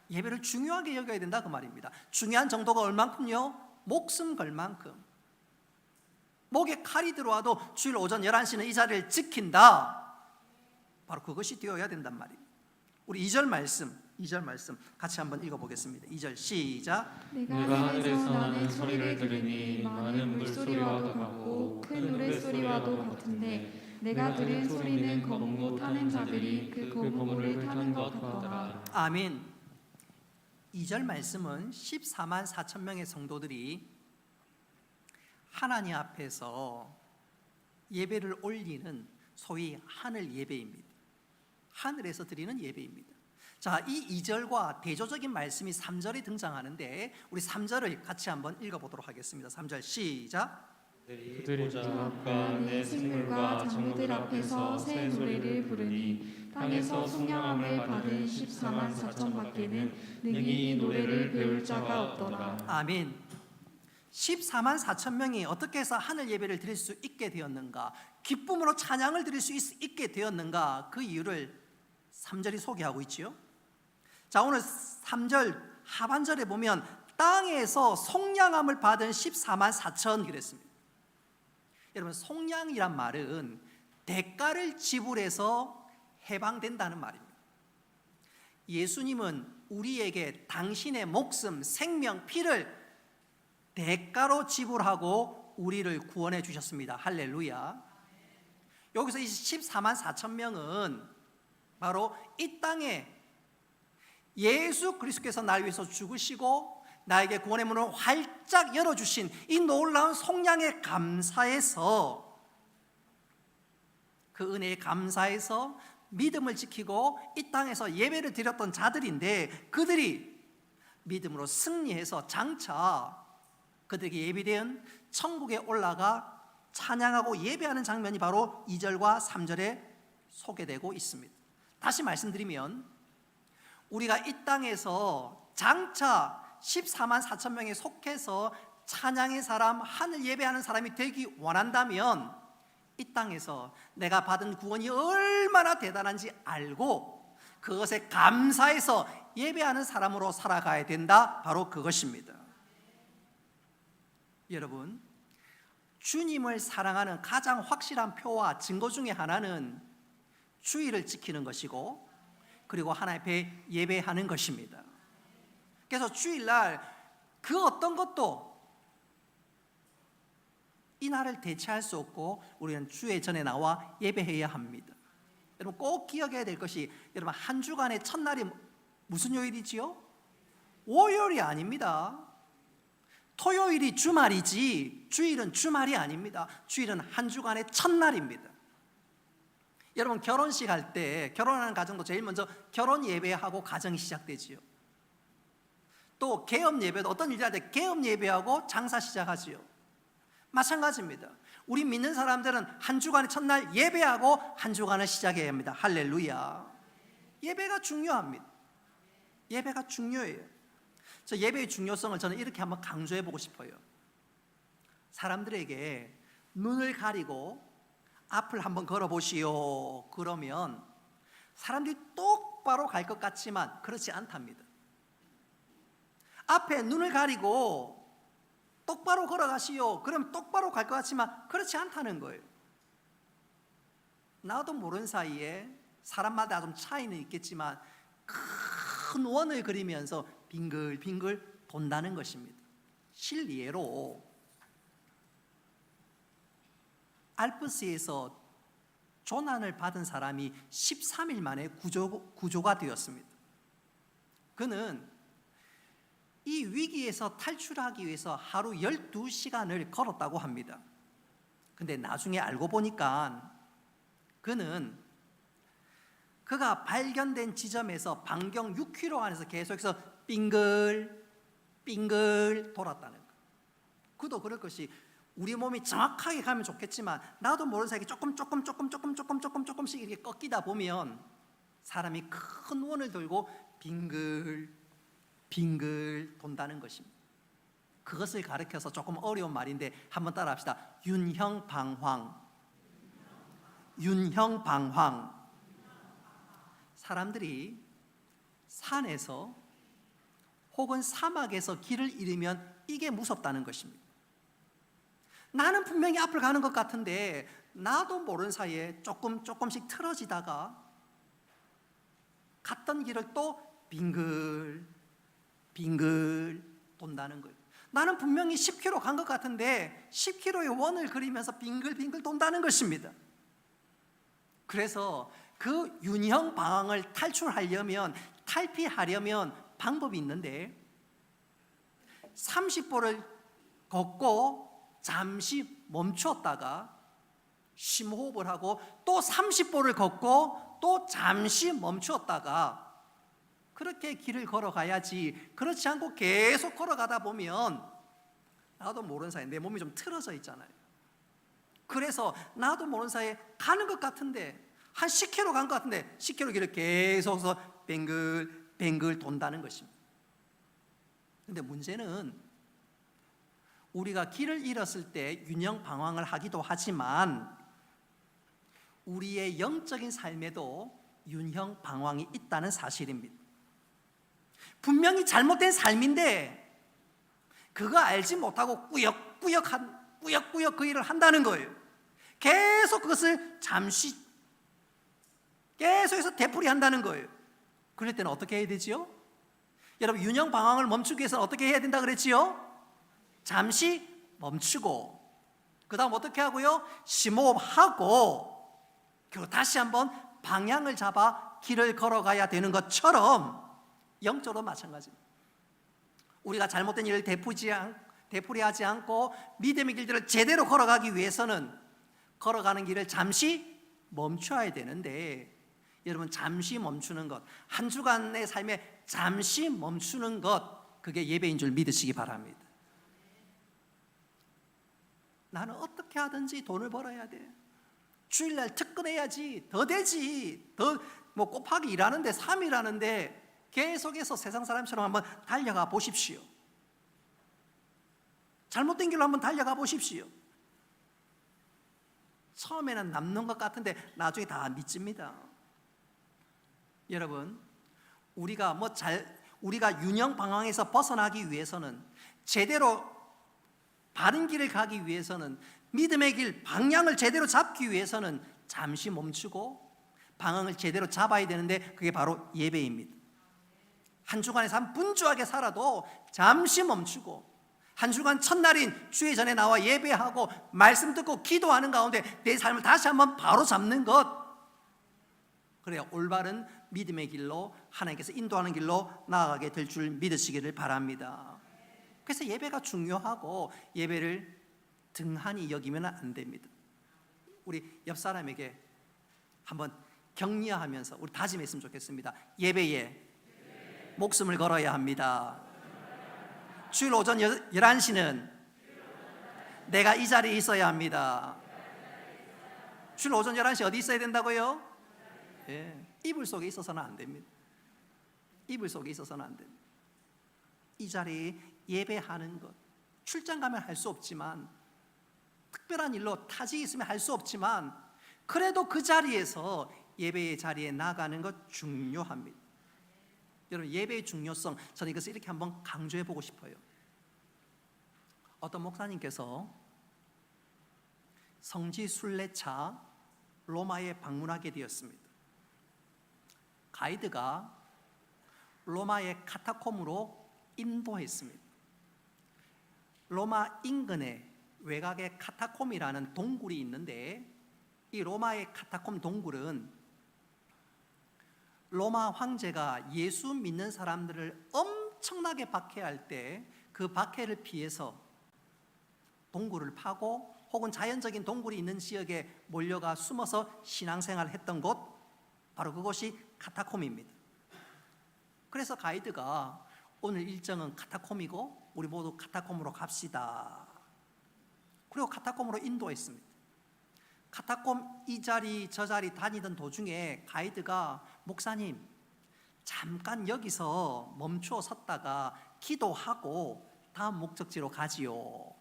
예배를 중요하게 여겨야 된다 그 말입니다. 중요한 정도가 얼만큼요? 목숨 걸 만큼. 목에 칼이 들어와도 주일 오전 11시는 이 자리를 지킨다. 바로 그것이 되어야 된단 말이에요. 우리 2절 말씀 같이 한번 읽어보겠습니다. 2절 시작. 내가 하늘에서 나는 소리를 들으니 많은 물소리와도 같고 큰 노랫소리와도 같은데 내가 들은 소리는 거북목 타는 자들이 그 거북목을 타는 것 같더라. 아멘. 2절 말씀은 14만 4천 명의 성도들이 하나님 앞에서 예배를 올리는 소위 하늘 예배입니다. 하늘에서 드리는 예배입니다. 자, 이 2절과 대조적인 말씀이 3절에 등장하는데 우리 3절을 같이 한번 읽어보도록 하겠습니다. 3절 시작. 그들이 보좌 앞과 내 생물과 장로들 앞에서 새 노래를 부르니 땅에서 성령함을 받은 14만 4천 밖에는 능히 이 노래를 배울 자가 없더라. 아멘. 14만 4천 명이 어떻게 해서 하늘 예배를 드릴 수 있게 되었는가, 기쁨으로 찬양을 드릴 수 있게 되었는가, 그 이유를 3절이 소개하고 있지요. 자, 오늘 3절 하반절에 보면 땅에서 속량함을 받은 14만 4천 그랬습니다. 여러분, 속량이란 말은 대가를 지불해서 해방된다는 말입니다. 예수님은 우리에게 당신의 목숨, 생명, 피를 대가로 지불하고 우리를 구원해 주셨습니다. 할렐루야. 여기서 이 14만 4천 명은 바로 이 땅에 예수 그리스도께서 날 위해서 죽으시고 나에게 구원의 문을 활짝 열어주신 이 놀라운 속량에 감사해서, 그 은혜에 감사해서 믿음을 지키고 이 땅에서 예배를 드렸던 자들인데, 그들이 믿음으로 승리해서 장차 그들에게 예비된 천국에 올라가 찬양하고 예배하는 장면이 바로 2절과 3절에 소개되고 있습니다. 다시 말씀드리면 우리가 이 땅에서 장차 14만 4천 명에 속해서 찬양의 사람, 하늘 예배하는 사람이 되기 원한다면 이 땅에서 내가 받은 구원이 얼마나 대단한지 알고 그것에 감사해서 예배하는 사람으로 살아가야 된다. 바로 그것입니다. 여러분, 주님을 사랑하는 가장 확실한 표와 증거 중에 하나는 주의를 지키는 것이고, 그리고 하나님 앞에 예배하는 것입니다. 그래서 주일날 그 어떤 것도 이 날을 대체할 수 없고 우리는 주의 전에 나와 예배해야 합니다. 여러분, 꼭 기억해야 될 것이, 여러분, 한 주간의 첫날이 무슨 요일이지요? 월요일이 아닙니다. 토요일이 주말이지 주일은 주말이 아닙니다. 주일은 한 주간의 첫날입니다. 여러분, 결혼식 할 때, 결혼하는 가정도 제일 먼저 결혼 예배하고 가정이 시작되지요. 또 개업 예배도 어떤 일이 할 때 개업 예배하고 장사 시작하지요. 마찬가지입니다. 우리 믿는 사람들은 한 주간의 첫날 예배하고 한 주간을 시작해야 합니다. 할렐루야. 예배가 중요합니다. 예배가 중요해요. 저 예배의 중요성을 저는 이렇게 한번 강조해 보고 싶어요. 사람들에게 눈을 가리고 앞을 한번 걸어보시오 그러면 사람들이 똑바로 갈 것 같지만 그렇지 않답니다. 앞에 눈을 가리고 똑바로 걸어가시오 그럼 똑바로 갈 것 같지만 그렇지 않다는 거예요. 나도 모르는 사이에 사람마다 좀 차이는 있겠지만 큰 원을 그리면서 빙글빙글 돈다는 것입니다. 실예로 알프스에서 조난을 받은 사람이 13일 만에 구조가 되었습니다. 그는 이 위기에서 탈출하기 위해서 하루 12시간을 걸었다고 합니다. 근데 나중에 알고 보니까 그가 발견된 지점에서 반경 6km 안에서 계속해서 빙글 돌았다는 거. 그도 그럴 것이 우리 몸이 정확하게 가면 좋겠지만 나도 모르는 사이에 조금씩 이렇게 꺾이다 보면 사람이 큰 원을 들고 빙글 돈다는 것입니다. 그것을 가르쳐서 조금 어려운 말인데 한번 따라합시다. 윤형방황. 사람들이 산에서 혹은 사막에서 길을 잃으면 이게 무섭다는 것입니다. 나는 분명히 앞을 가는 것 같은데 나도 모르는 사이에 조금씩 틀어지다가 갔던 길을 또 빙글 돈다는 거예요. 나는 분명히 10km 간 것 같은데 10km의 원을 그리면서 빙글빙글 돈다는 것입니다. 그래서 그 윤형 방황을 탈피하려면 방법이 있는데 30보를 걷고 잠시 멈추었다가 심호흡을 하고 또 30보를 걷고 또 잠시 멈추었다가 그렇게 길을 걸어가야지. 그렇지 않고 계속 걸어가다 보면 나도 모르는 사이에 내 몸이 좀 틀어져 있잖아요. 그래서 나도 모르는 사이에 가는 것 같은데 한 10km 간 것 같은데 10km 길을 계속해서 뱅글 돈다는 것입니다. 근데 문제는 우리가 길을 잃었을 때 윤형 방황을 하기도 하지만 우리의 영적인 삶에도 윤형 방황이 있다는 사실입니다. 분명히 잘못된 삶인데 그거 알지 못하고 꾸역꾸역 그 일을 한다는 거예요. 계속 그것을 잠시 계속해서 되풀이한다는 거예요. 그럴 때는 어떻게 해야 되지요? 여러분, 윤형 방황을 멈추기 위해서는 어떻게 해야 된다 그랬지요? 잠시 멈추고 그 다음 어떻게 하고요? 심호흡하고 그리고 다시 한번 방향을 잡아 길을 걸어가야 되는 것처럼 영적으로 마찬가지입니다. 우리가 잘못된 일을 되풀이하지 않고 믿음의 길들을 제대로 걸어가기 위해서는 걸어가는 길을 잠시 멈춰야 되는데 여러분, 잠시 멈추는 것, 한 주간의 삶에 잠시 멈추는 것, 그게 예배인 줄 믿으시기 바랍니다. 나는 어떻게 하든지 돈을 벌어야 돼. 주일날 특근해야지. 더 되지. 더 뭐 곱하기 일하는데 3일하는데 계속해서 세상 사람처럼 한번 달려가 보십시오. 잘못된 길로 한번 달려가 보십시오. 처음에는 남는 것 같은데 나중에 다 미칩니다. 여러분, 우리가 윤형 방황에서 벗어나기 위해서는 제대로 바른 길을 가기 위해서는 믿음의 길 방향을 제대로 잡기 위해서는 잠시 멈추고 방향을 제대로 잡아야 되는데 그게 바로 예배입니다. 한 주간에 삶 분주하게 살아도 잠시 멈추고 한 주간 첫날인 주의 전에 나와 예배하고 말씀 듣고 기도하는 가운데 내 삶을 다시 한번 바로 잡는 것, 그래야 올바른 믿음의 길로 하나님께서 인도하는 길로 나아가게 될 줄 믿으시기를 바랍니다. 그래서 예배가 중요하고 예배를 등한히 여기면 안 됩니다. 우리 옆 사람에게 한번 격려하면서 우리 다짐했으면 좋겠습니다. 예배에 목숨을 걸어야 합니다. 주일 오전 11시는 내가 이 자리에 있어야 합니다. 주일 오전 11시 어디 있어야 된다고요? 이불 속에 있어서는 안 됩니다. 이불 속에 있어서는 안 됩니다. 이 자리에 예배하는 것, 출장 가면 할 수 없지만, 특별한 일로 타직이 있으면 할 수 없지만, 그래도 그 자리에서 예배의 자리에 나가는 것 중요합니다. 여러분, 예배의 중요성, 저는 이것을 이렇게 한번 강조해 보고 싶어요. 어떤 목사님께서 성지 순례차 로마에 방문하게 되었습니다. 가이드가 로마의 카타콤으로 인도했습니다. 로마 인근에 외곽에 카타콤이라는 동굴이 있는데, 이 로마의 카타콤 동굴은 로마 황제가 예수 믿는 사람들을 엄청나게 박해할 때 그 박해를 피해서 동굴을 파고 혹은 자연적인 동굴이 있는 지역에 몰려가 숨어서 신앙생활을 했던 곳, 바로 그곳이 카타콤입니다. 그래서 가이드가 오늘 일정은 카타콤이고 우리 모두 카타콤으로 갑시다. 그리고 카타콤으로 인도했습니다. 카타콤 이 자리 저 자리 다니던 도중에 가이드가 목사님 잠깐 여기서 멈추어 섰다가 기도하고 다음 목적지로 가지요.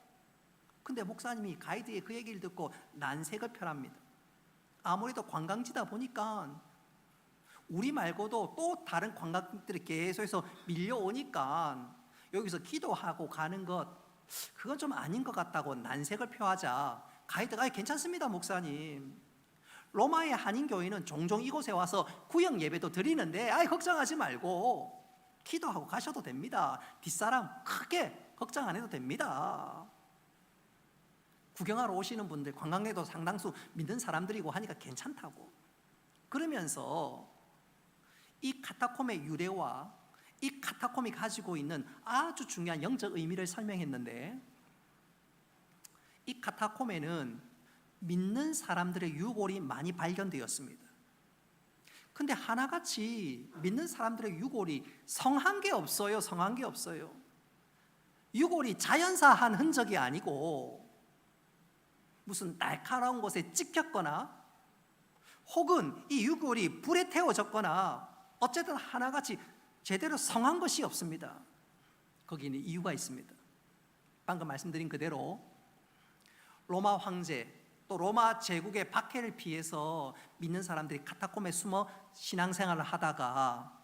근데 목사님이 가이드의 그 얘기를 듣고 난색을 펼합니다. 아무래도 관광지다 보니까 우리 말고도 또 다른 관광객들이 계속해서 밀려오니까 여기서 기도하고 가는 것 그건 좀 아닌 것 같다고 난색을 표하자 가이드가 괜찮습니다 목사님, 로마의 한인교인은 종종 이곳에 와서 구역 예배도 드리는데 걱정하지 말고 기도하고 가셔도 됩니다. 뒷사람 크게 걱정 안 해도 됩니다. 구경하러 오시는 분들 관광객도 상당수 믿는 사람들이고 하니까 괜찮다고. 그러면서 이 카타콤의 유래와 이 카타콤이 가지고 있는 아주 중요한 영적 의미를 설명했는데, 이 카타콤에는 믿는 사람들의 유골이 많이 발견되었습니다. 근데 하나같이 믿는 사람들의 유골이 성한 게 없어요. 성한 게 없어요. 유골이 자연사한 흔적이 아니고 무슨 날카로운 곳에 찍혔거나 혹은 이 유골이 불에 태워졌거나 어쨌든 하나같이 제대로 성한 것이 없습니다. 거기는 이유가 있습니다. 방금 말씀드린 그대로 로마 황제 또 로마 제국의 박해를 피해서 믿는 사람들이 카타콤에 숨어 신앙생활을 하다가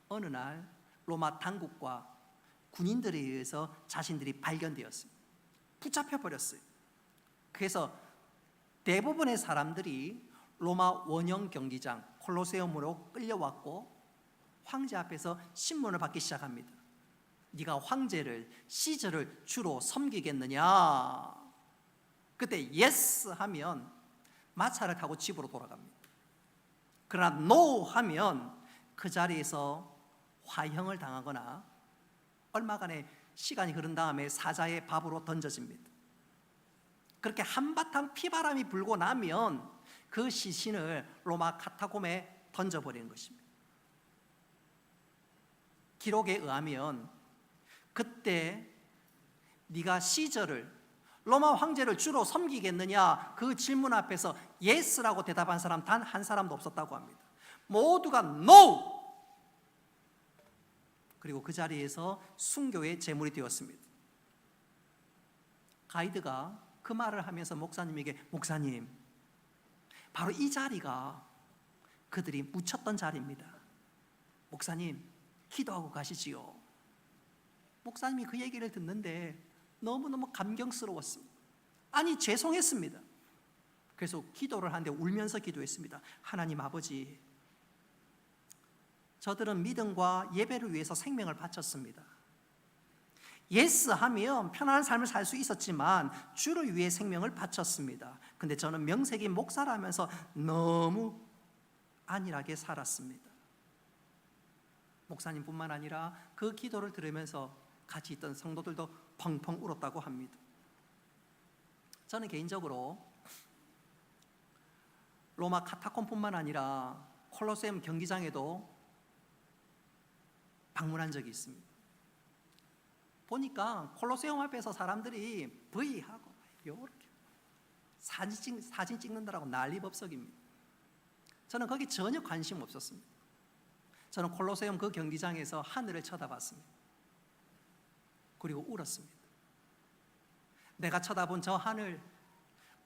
어느 날 로마 당국과 군인들에 의해서 자신들이 발견되었습니다. 붙잡혀 버렸어요. 그래서 대부분의 사람들이 로마 원형 경기장 콜로세움으로 끌려왔고 황제 앞에서 신문을 받기 시작합니다. 네가 황제를 시저를 주로 섬기겠느냐? 그때 예스 하면 마차를 타고 집으로 돌아갑니다. 그러나 노 하면 그 자리에서 화형을 당하거나 얼마간의 시간이 흐른 다음에 사자의 밥으로 던져집니다. 그렇게 한바탕 피바람이 불고 나면 그 시신을 로마 카타콤에 던져버리는 것입니다. 기록에 의하면 그때 네가 시저를 로마 황제를 주로 섬기겠느냐 그 질문 앞에서 예스라고 대답한 사람 단 한 사람도 없었다고 합니다. 모두가 노! 그리고 그 자리에서 순교의 제물이 되었습니다. 가이드가 그 말을 하면서 목사님에게 목사님, 바로 이 자리가 그들이 묻혔던 자리입니다. 목사님, 기도하고 가시지요. 목사님이 그 얘기를 듣는데 너무너무 감격스러웠습니다. 아니 죄송했습니다. 그래서 기도를 하는데 울면서 기도했습니다. 하나님 아버지, 저들은 믿음과 예배를 위해서 생명을 바쳤습니다. 예스 하면 편안한 삶을 살 수 있었지만 주를 위해 생명을 바쳤습니다. 근데 저는 명색이 목사라면서 너무 안일하게 살았습니다. 목사님뿐만 아니라 그 기도를 들으면서 같이 있던 성도들도 펑펑 울었다고 합니다. 저는 개인적으로 로마 카타콤뿐만 아니라 콜로세움 경기장에도 방문한 적이 있습니다. 보니까 콜로세움 앞에서 사람들이 V하고 이렇게 사진 찍는다라고 난리법석입니다. 저는 거기 전혀 관심 없었습니다. 저는 콜로세움 그 경기장에서 하늘을 쳐다봤습니다. 그리고 울었습니다. 내가 쳐다본 저 하늘,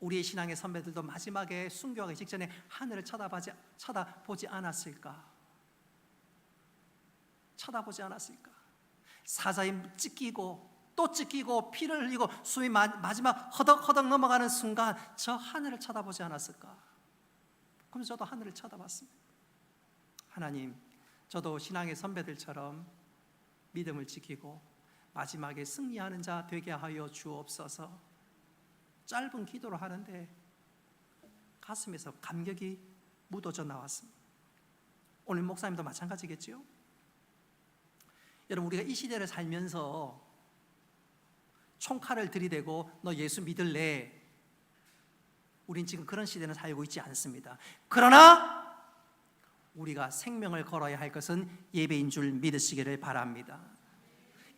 우리의 신앙의 선배들도 마지막에 순교하기 직전에 하늘을 쳐다보지 않았을까? 쳐다보지 않았을까? 사자에 찢기고 또 찢기고 피를 흘리고 숨이 마지막 허덕허덕 넘어가는 순간 저 하늘을 쳐다보지 않았을까? 그럼 저도 하늘을 쳐다봤습니다. 하나님, 저도 신앙의 선배들처럼 믿음을 지키고 마지막에 승리하는 자 되게 하여 주옵소서. 짧은 기도를 하는데 가슴에서 감격이 묻어져 나왔습니다. 오늘 목사님도 마찬가지겠지요? 여러분, 우리가 이 시대를 살면서 총칼을 들이대고 너 예수 믿을래? 우린 지금 그런 시대는 살고 있지 않습니다. 그러나 우리가 생명을 걸어야 할 것은 예배인 줄 믿으시기를 바랍니다.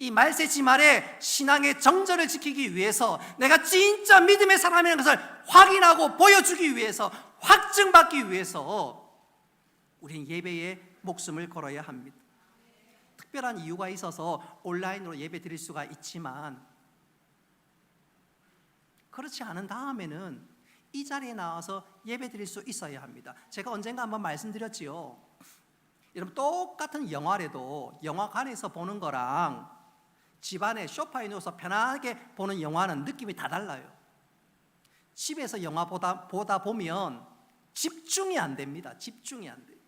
이 말세지 말에 신앙의 정절을 지키기 위해서, 내가 진짜 믿음의 사람이라는 것을 확인하고 보여주기 위해서, 확증받기 위해서 우리는 예배에 목숨을 걸어야 합니다. 특별한 이유가 있어서 온라인으로 예배 드릴 수가 있지만, 그렇지 않은 다음에는 이 자리에 나와서 예배 드릴 수 있어야 합니다. 제가 언젠가 한번 말씀드렸지요. 여러분, 똑같은 영화라도 영화관에서 보는 거랑 집안에 소파에 누워서 편하게 보는 영화는 느낌이 다 달라요. 집에서 영화 보다 보면 집중이 안 됩니다. 집중이 안 돼요.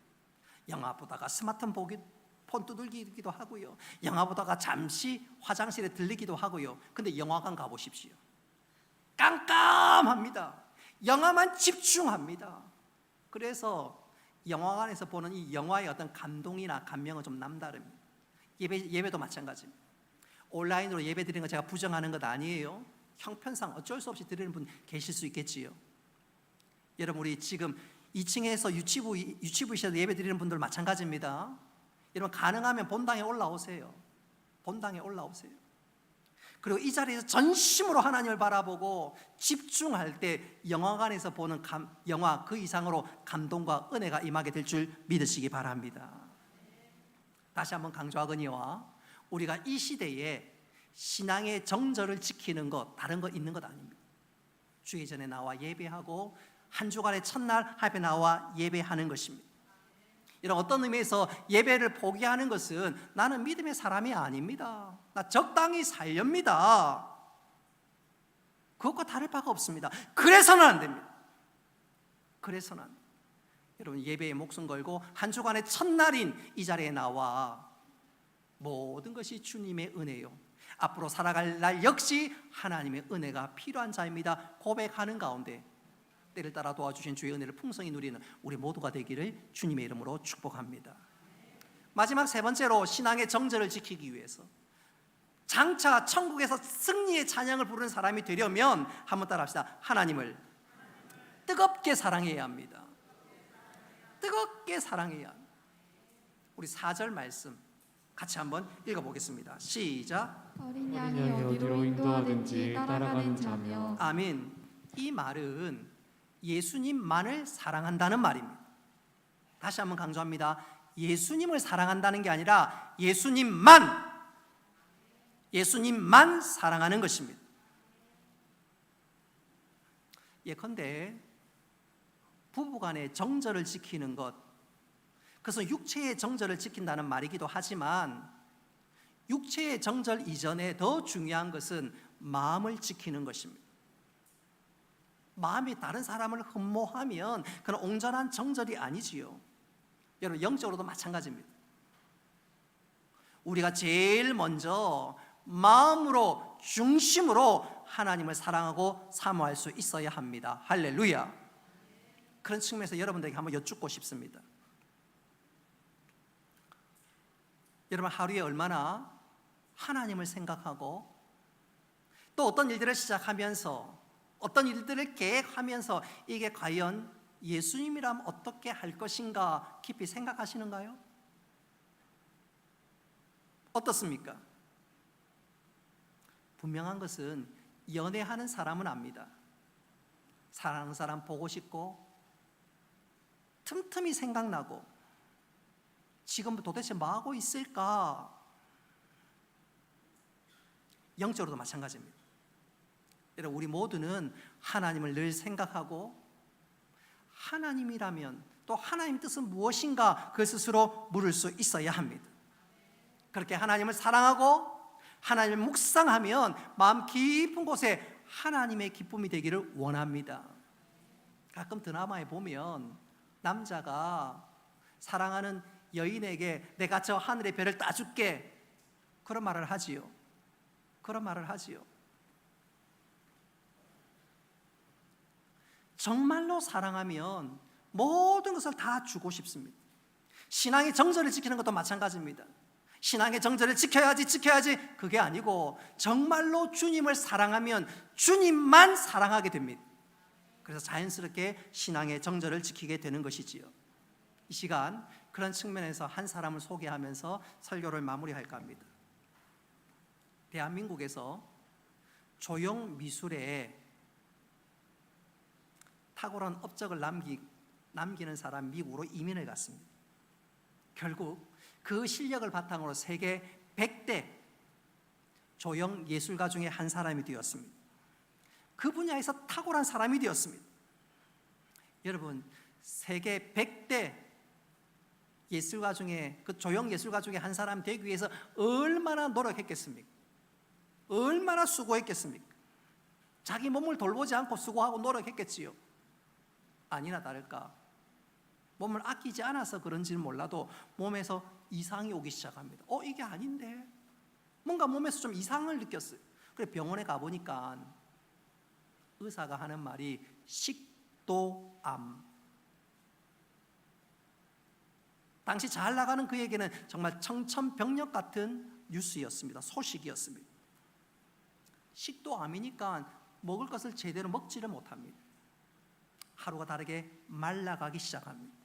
영화 보다가 폰 두들기기도 하고요. 영화 보다가 잠시 화장실에 들리기도 하고요. 근데 영화관 가보십시오. 깜깜합니다. 영화만 집중합니다. 그래서 영화관에서 보는 이 영화의 어떤 감동이나 감명은 좀 남다릅니다. 예배도 마찬가지입니다. 온라인으로 예배 드리는 거 제가 부정하는 것 아니에요. 형편상 어쩔 수 없이 드리는 분 계실 수 있겠지요. 여러분, 우리 지금 2층에서 유치부이셔서 예배 드리는 분들 마찬가지입니다. 여러분, 가능하면 본당에 올라오세요. 본당에 올라오세요. 그리고 이 자리에서 전심으로 하나님을 바라보고 집중할 때 영화관에서 보는 영화 그 이상으로 감동과 은혜가 임하게 될 줄 믿으시기 바랍니다. 다시 한번 강조하거니와 우리가 이 시대에 신앙의 정절을 지키는 것, 다른 거 있는 것 아닙니다. 주의 전에 나와 예배하고 한 주간의 첫날 앞에 나와 예배하는 것입니다. 이런 어떤 의미에서 예배를 포기하는 것은 나는 믿음의 사람이 아닙니다. 나 적당히 살렵니다. 그것과 다를 바가 없습니다. 그래서는 안 됩니다. 그래서는 안 됩니다. 여러분, 예배에 목숨 걸고 한 주간의 첫날인 이 자리에 나와 모든 것이 주님의 은혜요, 앞으로 살아갈 날 역시 하나님의 은혜가 필요한 자입니다 고백하는 가운데 때를 따라 도와주신 주의 은혜를 풍성히 누리는 우리 모두가 되기를 주님의 이름으로 축복합니다. 마지막 세 번째로 신앙의 정절을 지키기 위해서 장차 천국에서 승리의 찬양을 부르는 사람이 되려면 한번 따라합시다. 하나님을 뜨겁게 사랑해야 합니다. 뜨겁게 사랑해야 합니다. 우리 4절 말씀 같이 한번 읽어보겠습니다. 시작. 어린 양이 어디로 인도하든지 따라가는 자며. 아멘. 이 말은 예수님만을 사랑한다는 말입니다. 다시 한번 강조합니다. 예수님을 사랑한다는 게 아니라 예수님만 사랑하는 것입니다. 예컨대 부부간의 정절을 지키는 것, 그것은 육체의 정절을 지킨다는 말이기도 하지만 육체의 정절 이전에 더 중요한 것은 마음을 지키는 것입니다. 마음이 다른 사람을 흠모하면 그건 온전한 정절이 아니지요. 여러분, 영적으로도 마찬가지입니다. 우리가 제일 먼저 마음으로, 중심으로 하나님을 사랑하고 사모할 수 있어야 합니다. 할렐루야. 그런 측면에서 여러분들에게 한번 여쭙고 싶습니다. 여러분, 하루에 얼마나 하나님을 생각하고 또 어떤 일들을 시작하면서 어떤 일들을 계획하면서 이게 과연 예수님이라면 어떻게 할 것인가 깊이 생각하시는가요? 어떻습니까? 분명한 것은 연애하는 사람은 압니다. 사랑하는 사람 보고 싶고 틈틈이 생각나고 지금 도대체 뭐 하고 있을까? 영적으로도 마찬가지입니다. 여러분, 우리 모두는 하나님을 늘 생각하고 하나님이라면 또 하나님 뜻은 무엇인가 그 스스로 물을 수 있어야 합니다. 그렇게 하나님을 사랑하고 하나님을 묵상하면 마음 깊은 곳에 하나님의 기쁨이 되기를 원합니다. 가끔 드라마에 보면 남자가 사랑하는 여인에게 내가 저 하늘의 별을 따줄게, 그런 말을 하지요. 그런 말을 하지요. 정말로 사랑하면 모든 것을 다 주고 싶습니다. 신앙의 정절을 지키는 것도 마찬가지입니다. 신앙의 정절을 지켜야지 그게 아니고 정말로 주님을 사랑하면 주님만 사랑하게 됩니다. 그래서 자연스럽게 신앙의 정절을 지키게 되는 것이지요. 이 시간 그런 측면에서 한 사람을 소개하면서 설교를 마무리할까 합니다. 대한민국에서 조형미술에 탁월한 업적을 남기는 사람 미국으로 이민을 갔습니다. 결국 그 실력을 바탕으로 세계 100대 조형 예술가 중에 한 사람이 되었습니다. 그 분야에서 탁월한 사람이 되었습니다. 여러분, 세계 100대 예술가 중에 그 조형 예술가 중에 한 사람 되기 위해서 얼마나 노력했겠습니까? 얼마나 수고했겠습니까? 자기 몸을 돌보지 않고 수고하고 노력했겠지요. 아니나 다를까 몸을 아끼지 않아서 그런지는 몰라도 몸에서 이상이 오기 시작합니다. 이게 아닌데 뭔가 몸에서 좀 이상을 느꼈어요. 그래 병원에 가보니까 의사가 하는 말이 식도암. 당시 잘 나가는 그에게는 정말 청천벽력 같은 뉴스였습니다. 소식이었습니다. 식도암이니까 먹을 것을 제대로 먹지를 못합니다. 하루가 다르게 말라가기 시작합니다.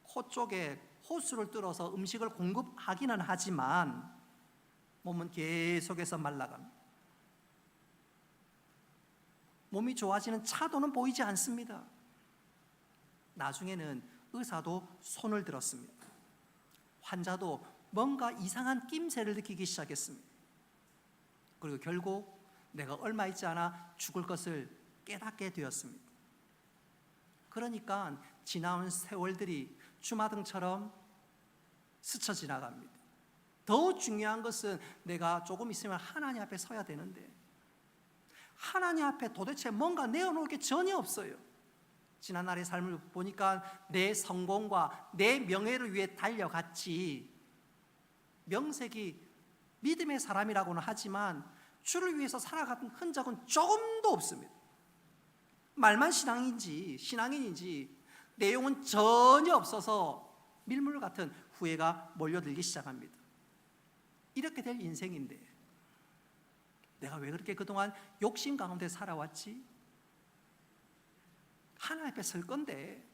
코 쪽에 호수를 뚫어서 음식을 공급하기는 하지만 몸은 계속해서 말라갑니다. 몸이 좋아지는 차도는 보이지 않습니다. 나중에는 의사도 손을 들었습니다. 환자도 뭔가 이상한 낌새를 느끼기 시작했습니다. 그리고 결국 내가 얼마 있지 않아 죽을 것을 깨닫게 되었습니다. 그러니까 지나온 세월들이 주마등처럼 스쳐 지나갑니다. 더 중요한 것은 내가 조금 있으면 하나님 앞에 서야 되는데 하나님 앞에 도대체 뭔가 내어놓을 게 전혀 없어요. 지난날의 삶을 보니까 내 성공과 내 명예를 위해 달려갔지, 명색이 믿음의 사람이라고는 하지만 주를 위해서 살아간 흔적은 조금도 없습니다. 말만 신앙인인지 내용은 전혀 없어서 밀물 같은 후회가 몰려들기 시작합니다. 이렇게 될 인생인데 내가 왜 그렇게 그동안 욕심 가운데 살아왔지? 하나님 앞에 설 건데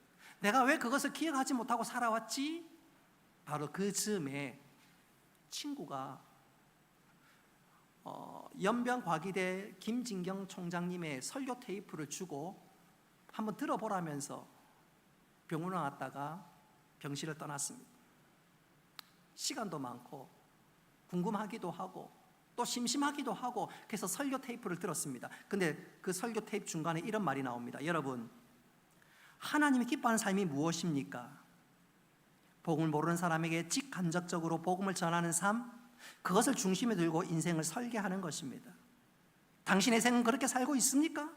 내가 왜 그것을 기억하지 못하고 살아왔지? 바로 그 즈음에 친구가 연변과기대 김진경 총장님의 설교 테이프를 주고 한번 들어보라면서 병원에 왔다가 병실을 떠났습니다. 시간도 많고 궁금하기도 하고 또 심심하기도 하고 그래서 설교 테이프를 들었습니다. 근데 그 설교 테이프 중간에 이런 말이 나옵니다. 여러분, 하나님이 기뻐하는 삶이 무엇입니까? 복음을 모르는 사람에게 직간접적으로 복음을 전하는 삶, 그것을 중심에 들고 인생을 설계하는 것입니다. 당신의 생은 그렇게 살고 있습니까?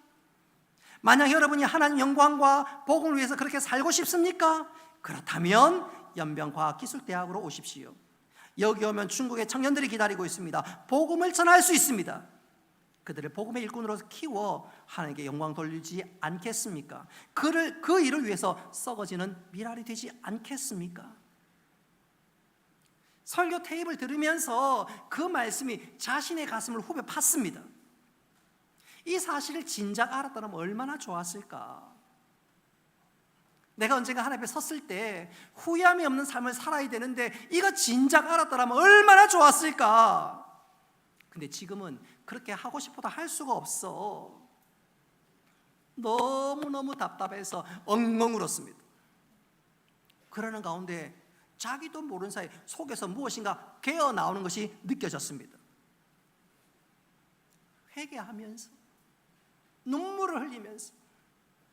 만약 여러분이 하나님 영광과 복음을 위해서 그렇게 살고 싶습니까? 그렇다면 연변과학기술대학으로 오십시오. 여기 오면 중국의 청년들이 기다리고 있습니다. 복음을 전할 수 있습니다. 그들을 복음의 일꾼으로 키워 하나님께 영광 돌리지 않겠습니까? 그 일을 위해서 썩어지는 미랄이 되지 않겠습니까? 설교 테이프를 들으면서 그 말씀이 자신의 가슴을 후벼 팠습니다. 이 사실을 진작 알았다면 얼마나 좋았을까? 내가 언젠가 하나님 앞에 섰을 때 후회함이 없는 삶을 살아야 되는데 이거 진작 알았더라면 얼마나 좋았을까? 근데 지금은 그렇게 하고 싶어도 할 수가 없어. 너무너무 답답해서 엉엉 울었습니다. 그러는 가운데 자기도 모르는 사이 속에서 무엇인가 개어 나오는 것이 느껴졌습니다. 회개하면서 눈물을 흘리면서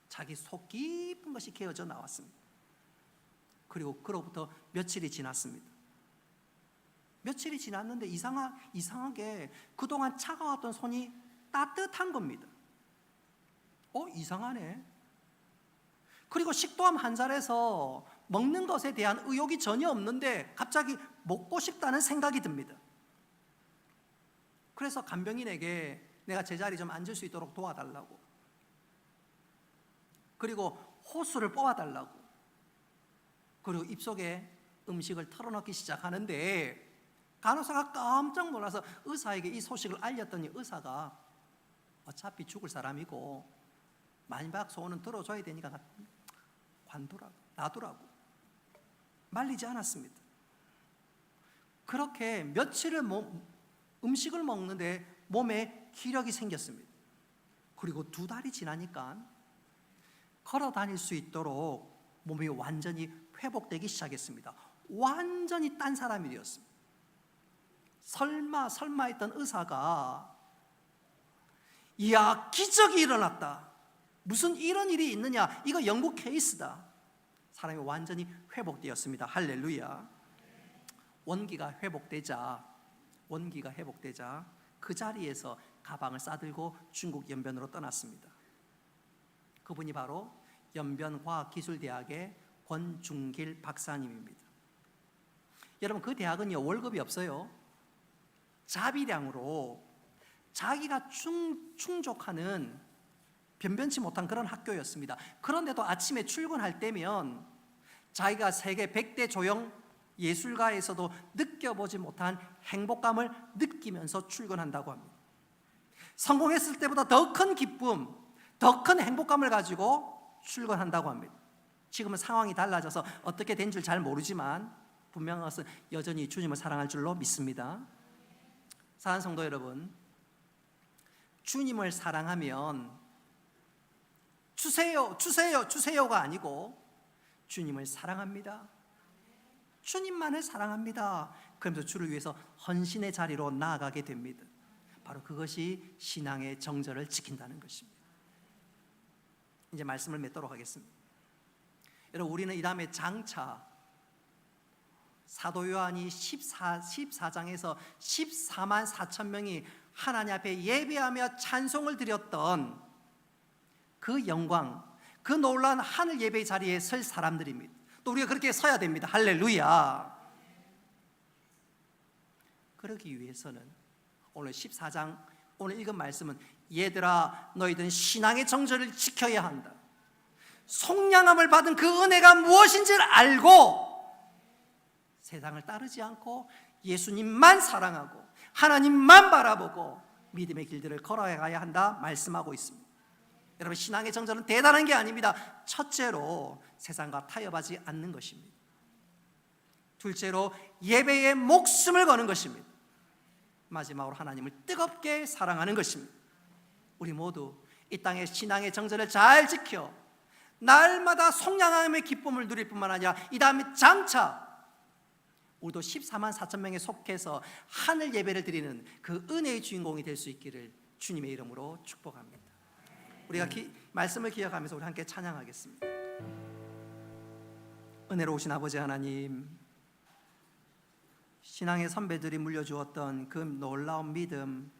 자기 속 깊은 것이 개어져 나왔습니다. 그리고 그로부터 며칠이 지났습니다. 며칠이 지났는데 이상하게 그동안 차가웠던 손이 따뜻한 겁니다. 이상하네. 그리고 식도암 환자라서 먹는 것에 대한 의욕이 전혀 없는데 갑자기 먹고 싶다는 생각이 듭니다. 그래서 간병인에게 내가 제자리 좀 앉을 수 있도록 도와달라고, 그리고 호수를 뽑아달라고, 그리고 입속에 음식을 털어넣기 시작하는데 간호사가 깜짝 놀라서 의사에게 이 소식을 알렸더니 의사가 어차피 죽을 사람이고 마지막 소원은 들어줘야 되니까 관두라고, 놔두라고 말리지 않았습니다. 그렇게 며칠을 음식을 먹는데 몸에 기력이 생겼습니다. 그리고 2달이 지나니까 걸어 다닐 수 있도록 몸이 완전히 회복되기 시작했습니다. 완전히 딴 사람이 되었습니다. 설마 했던 의사가 이야, 기적이 일어났다, 무슨 이런 일이 있느냐, 이거 영국 케이스다. 사람이 완전히 회복되었습니다. 할렐루야. 원기가 회복되자 원기가 회복되자 그 자리에서 가방을 싸들고 중국 연변으로 떠났습니다. 그분이 바로 연변과학기술대학의 권중길 박사님입니다. 여러분, 그 대학은요, 월급이 없어요. 자비량으로 자기가 충족하는 변변치 못한 그런 학교였습니다. 그런데도 아침에 출근할 때면 자기가 세계 100대 조형 예술가에서도 느껴보지 못한 행복감을 느끼면서 출근한다고 합니다. 성공했을 때보다 더 큰 기쁨, 더 큰 행복감을 가지고 출근한다고 합니다. 지금은 상황이 달라져서 어떻게 된 줄 잘 모르지만 분명한 것은 여전히 주님을 사랑할 줄로 믿습니다. 사랑하는 성도 여러분, 주님을 사랑하면 주세요가 아니고 주님을 사랑합니다. 주님만을 사랑합니다. 그러면서 주를 위해서 헌신의 자리로 나아가게 됩니다. 바로 그것이 신앙의 정절을 지킨다는 것입니다. 이제 말씀을 맺도록 하겠습니다. 여러분, 우리는 이 다음에 장차 사도 요한이 14장에서 14만 4천 명이 하나님 앞에 예배하며 찬송을 드렸던 그 영광, 그 놀라운 하늘 예배의 자리에 설 사람들입니다. 또 우리가 그렇게 서야 됩니다. 할렐루야. 그러기 위해서는 오늘 14장 오늘 읽은 말씀은 얘들아 너희들은 신앙의 정절을 지켜야 한다. 속량함을 받은 그 은혜가 무엇인지를 알고 세상을 따르지 않고 예수님만 사랑하고 하나님만 바라보고 믿음의 길들을 걸어가야 한다 말씀하고 있습니다. 여러분, 신앙의 정절은 대단한 게 아닙니다. 첫째로 세상과 타협하지 않는 것입니다. 둘째로 예배에 목숨을 거는 것입니다. 마지막으로 하나님을 뜨겁게 사랑하는 것입니다. 우리 모두 이 땅의 신앙의 정절을 잘 지켜 날마다 속량함의 기쁨을 누릴 뿐만 아니라 이 다음에 장차 우리도 14만 4천 명에 속해서 하늘 예배를 드리는 그 은혜의 주인공이 될 수 있기를 주님의 이름으로 축복합니다. 우리가 말씀을 기억하면서 우리 함께 찬양하겠습니다. 은혜로우신 아버지 하나님, 신앙의 선배들이 물려주었던 그 놀라운 믿음,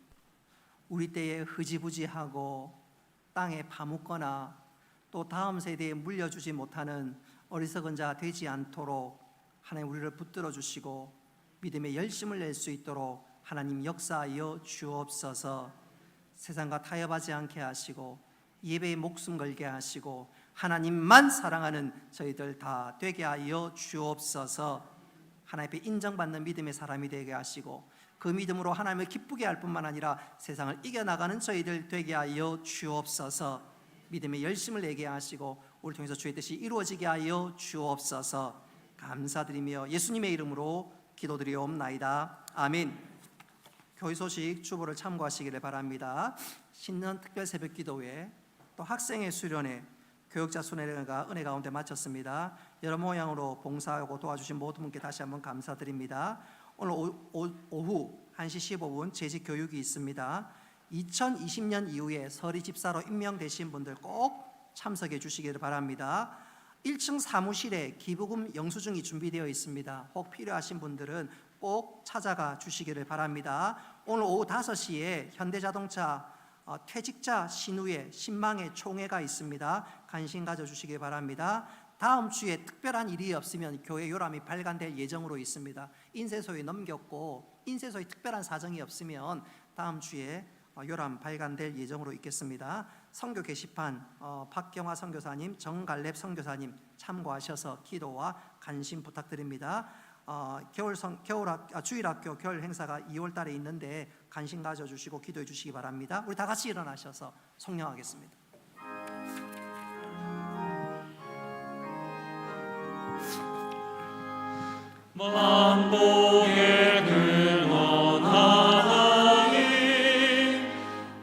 우리 때에 흐지부지하고 땅에 파묻거나 또 다음 세대에 물려주지 못하는 어리석은 자 되지 않도록 하나님 우리를 붙들어 주시고 믿음의 열심을 낼 수 있도록 하나님 역사하여 주옵소서. 세상과 타협하지 않게 하시고 예배에 목숨 걸게 하시고 하나님만 사랑하는 저희들 다 되게 하여 주옵소서. 하나님 앞에 인정받는 믿음의 사람이 되게 하시고 그 믿음으로 하나님을 기쁘게 할 뿐만 아니라 세상을 이겨나가는 저희들 되게 하여 주옵소서. 믿음의 열심을 내게 하시고 우리 통해서 주의 뜻이 이루어지게 하여 주옵소서. 감사드리며 예수님의 이름으로 기도드리옵나이다. 아멘. 교회 소식 주보를 참고하시기를 바랍니다. 신년 특별 새벽 기도회 또 학생의 수련회 교육자 순회가 은혜 가운데 마쳤습니다. 여러 모양으로 봉사하고 도와주신 모든 분께 다시 한번 감사드립니다. 오늘 오후 1시 15분 재직 교육이 있습니다. 2020년 이후에 서리 집사로 임명되신 분들 꼭 참석해 주시기를 바랍니다. 1층 사무실에 기부금 영수증이 준비되어 있습니다. 혹 필요하신 분들은 꼭 찾아가 주시기를 바랍니다. 오늘 오후 5시에 현대자동차 퇴직자 신우회 신망의 총회가 있습니다. 관심 가져주시기 바랍니다. 다음 주에 특별한 일이 없으면 교회 요람이 발간될 예정으로 있습니다. 인쇄소에 넘겼고 인쇄소에 특별한 사정이 없으면 다음 주에 요람 발간될 예정으로 있겠습니다. 선교 게시판 박경화 선교사님, 정갈렙 선교사님 참고하셔서 기도와 관심 부탁드립니다. 주일학교 겨울 행사가 2월 달에 있는데 관심 가져주시고 기도해 주시기 바랍니다. 우리 다 같이 일어나셔서 성령하겠습니다. 만복의 근원하나님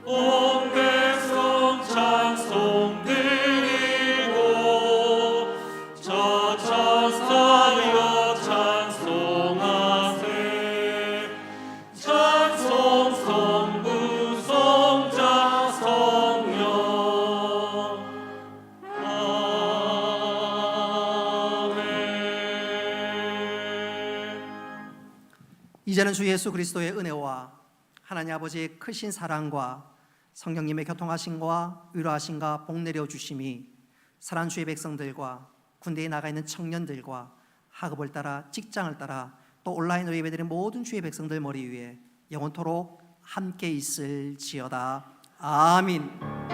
온 백성 찬송 드리고 저 천사여 찬송하세 찬송 성부 성자 성령 아멘. 이제는 주 예수 그리스도의 은혜와 하나님 아버지의 크신 사랑과 성령님의 교통하심과 위로하심과 복 내려 주심이 사랑하는 주의 백성들과 군대에 나가 있는 청년들과 학업을 따라 직장을 따라 또 온라인으로 예배드리는 모든 주의 백성들 머리 위에 영원토록 함께 있을지어다. 아멘.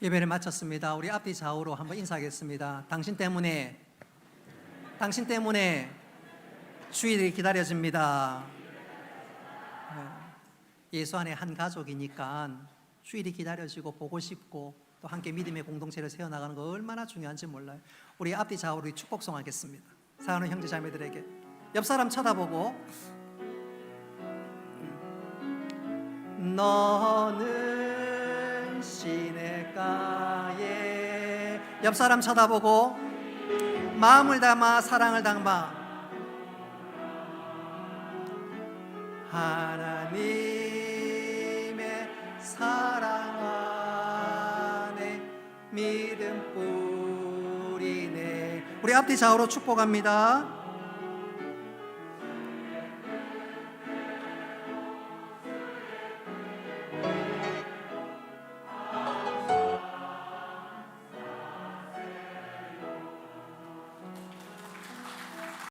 예배를 마쳤습니다. 우리 앞뒤 좌우로 한번 인사하겠습니다. 당신 때문에 주일이 기다려집니다. 예수 안에 한 가족이니까 주일이 기다려지고 보고 싶고 또 함께 믿음의 공동체를 세워나가는 거 얼마나 중요한지 몰라요. 우리 앞뒤 좌우로 축복송 하겠습니다. 사랑하는 형제 자매들에게 옆 사람 쳐다보고 너는 시냇가에 옆 사람 쳐다보고 마음을 담아 사랑을 담아 하나님의 사랑 안에 믿음 뿌리네. 우리 앞뒤 좌우로 축복합니다.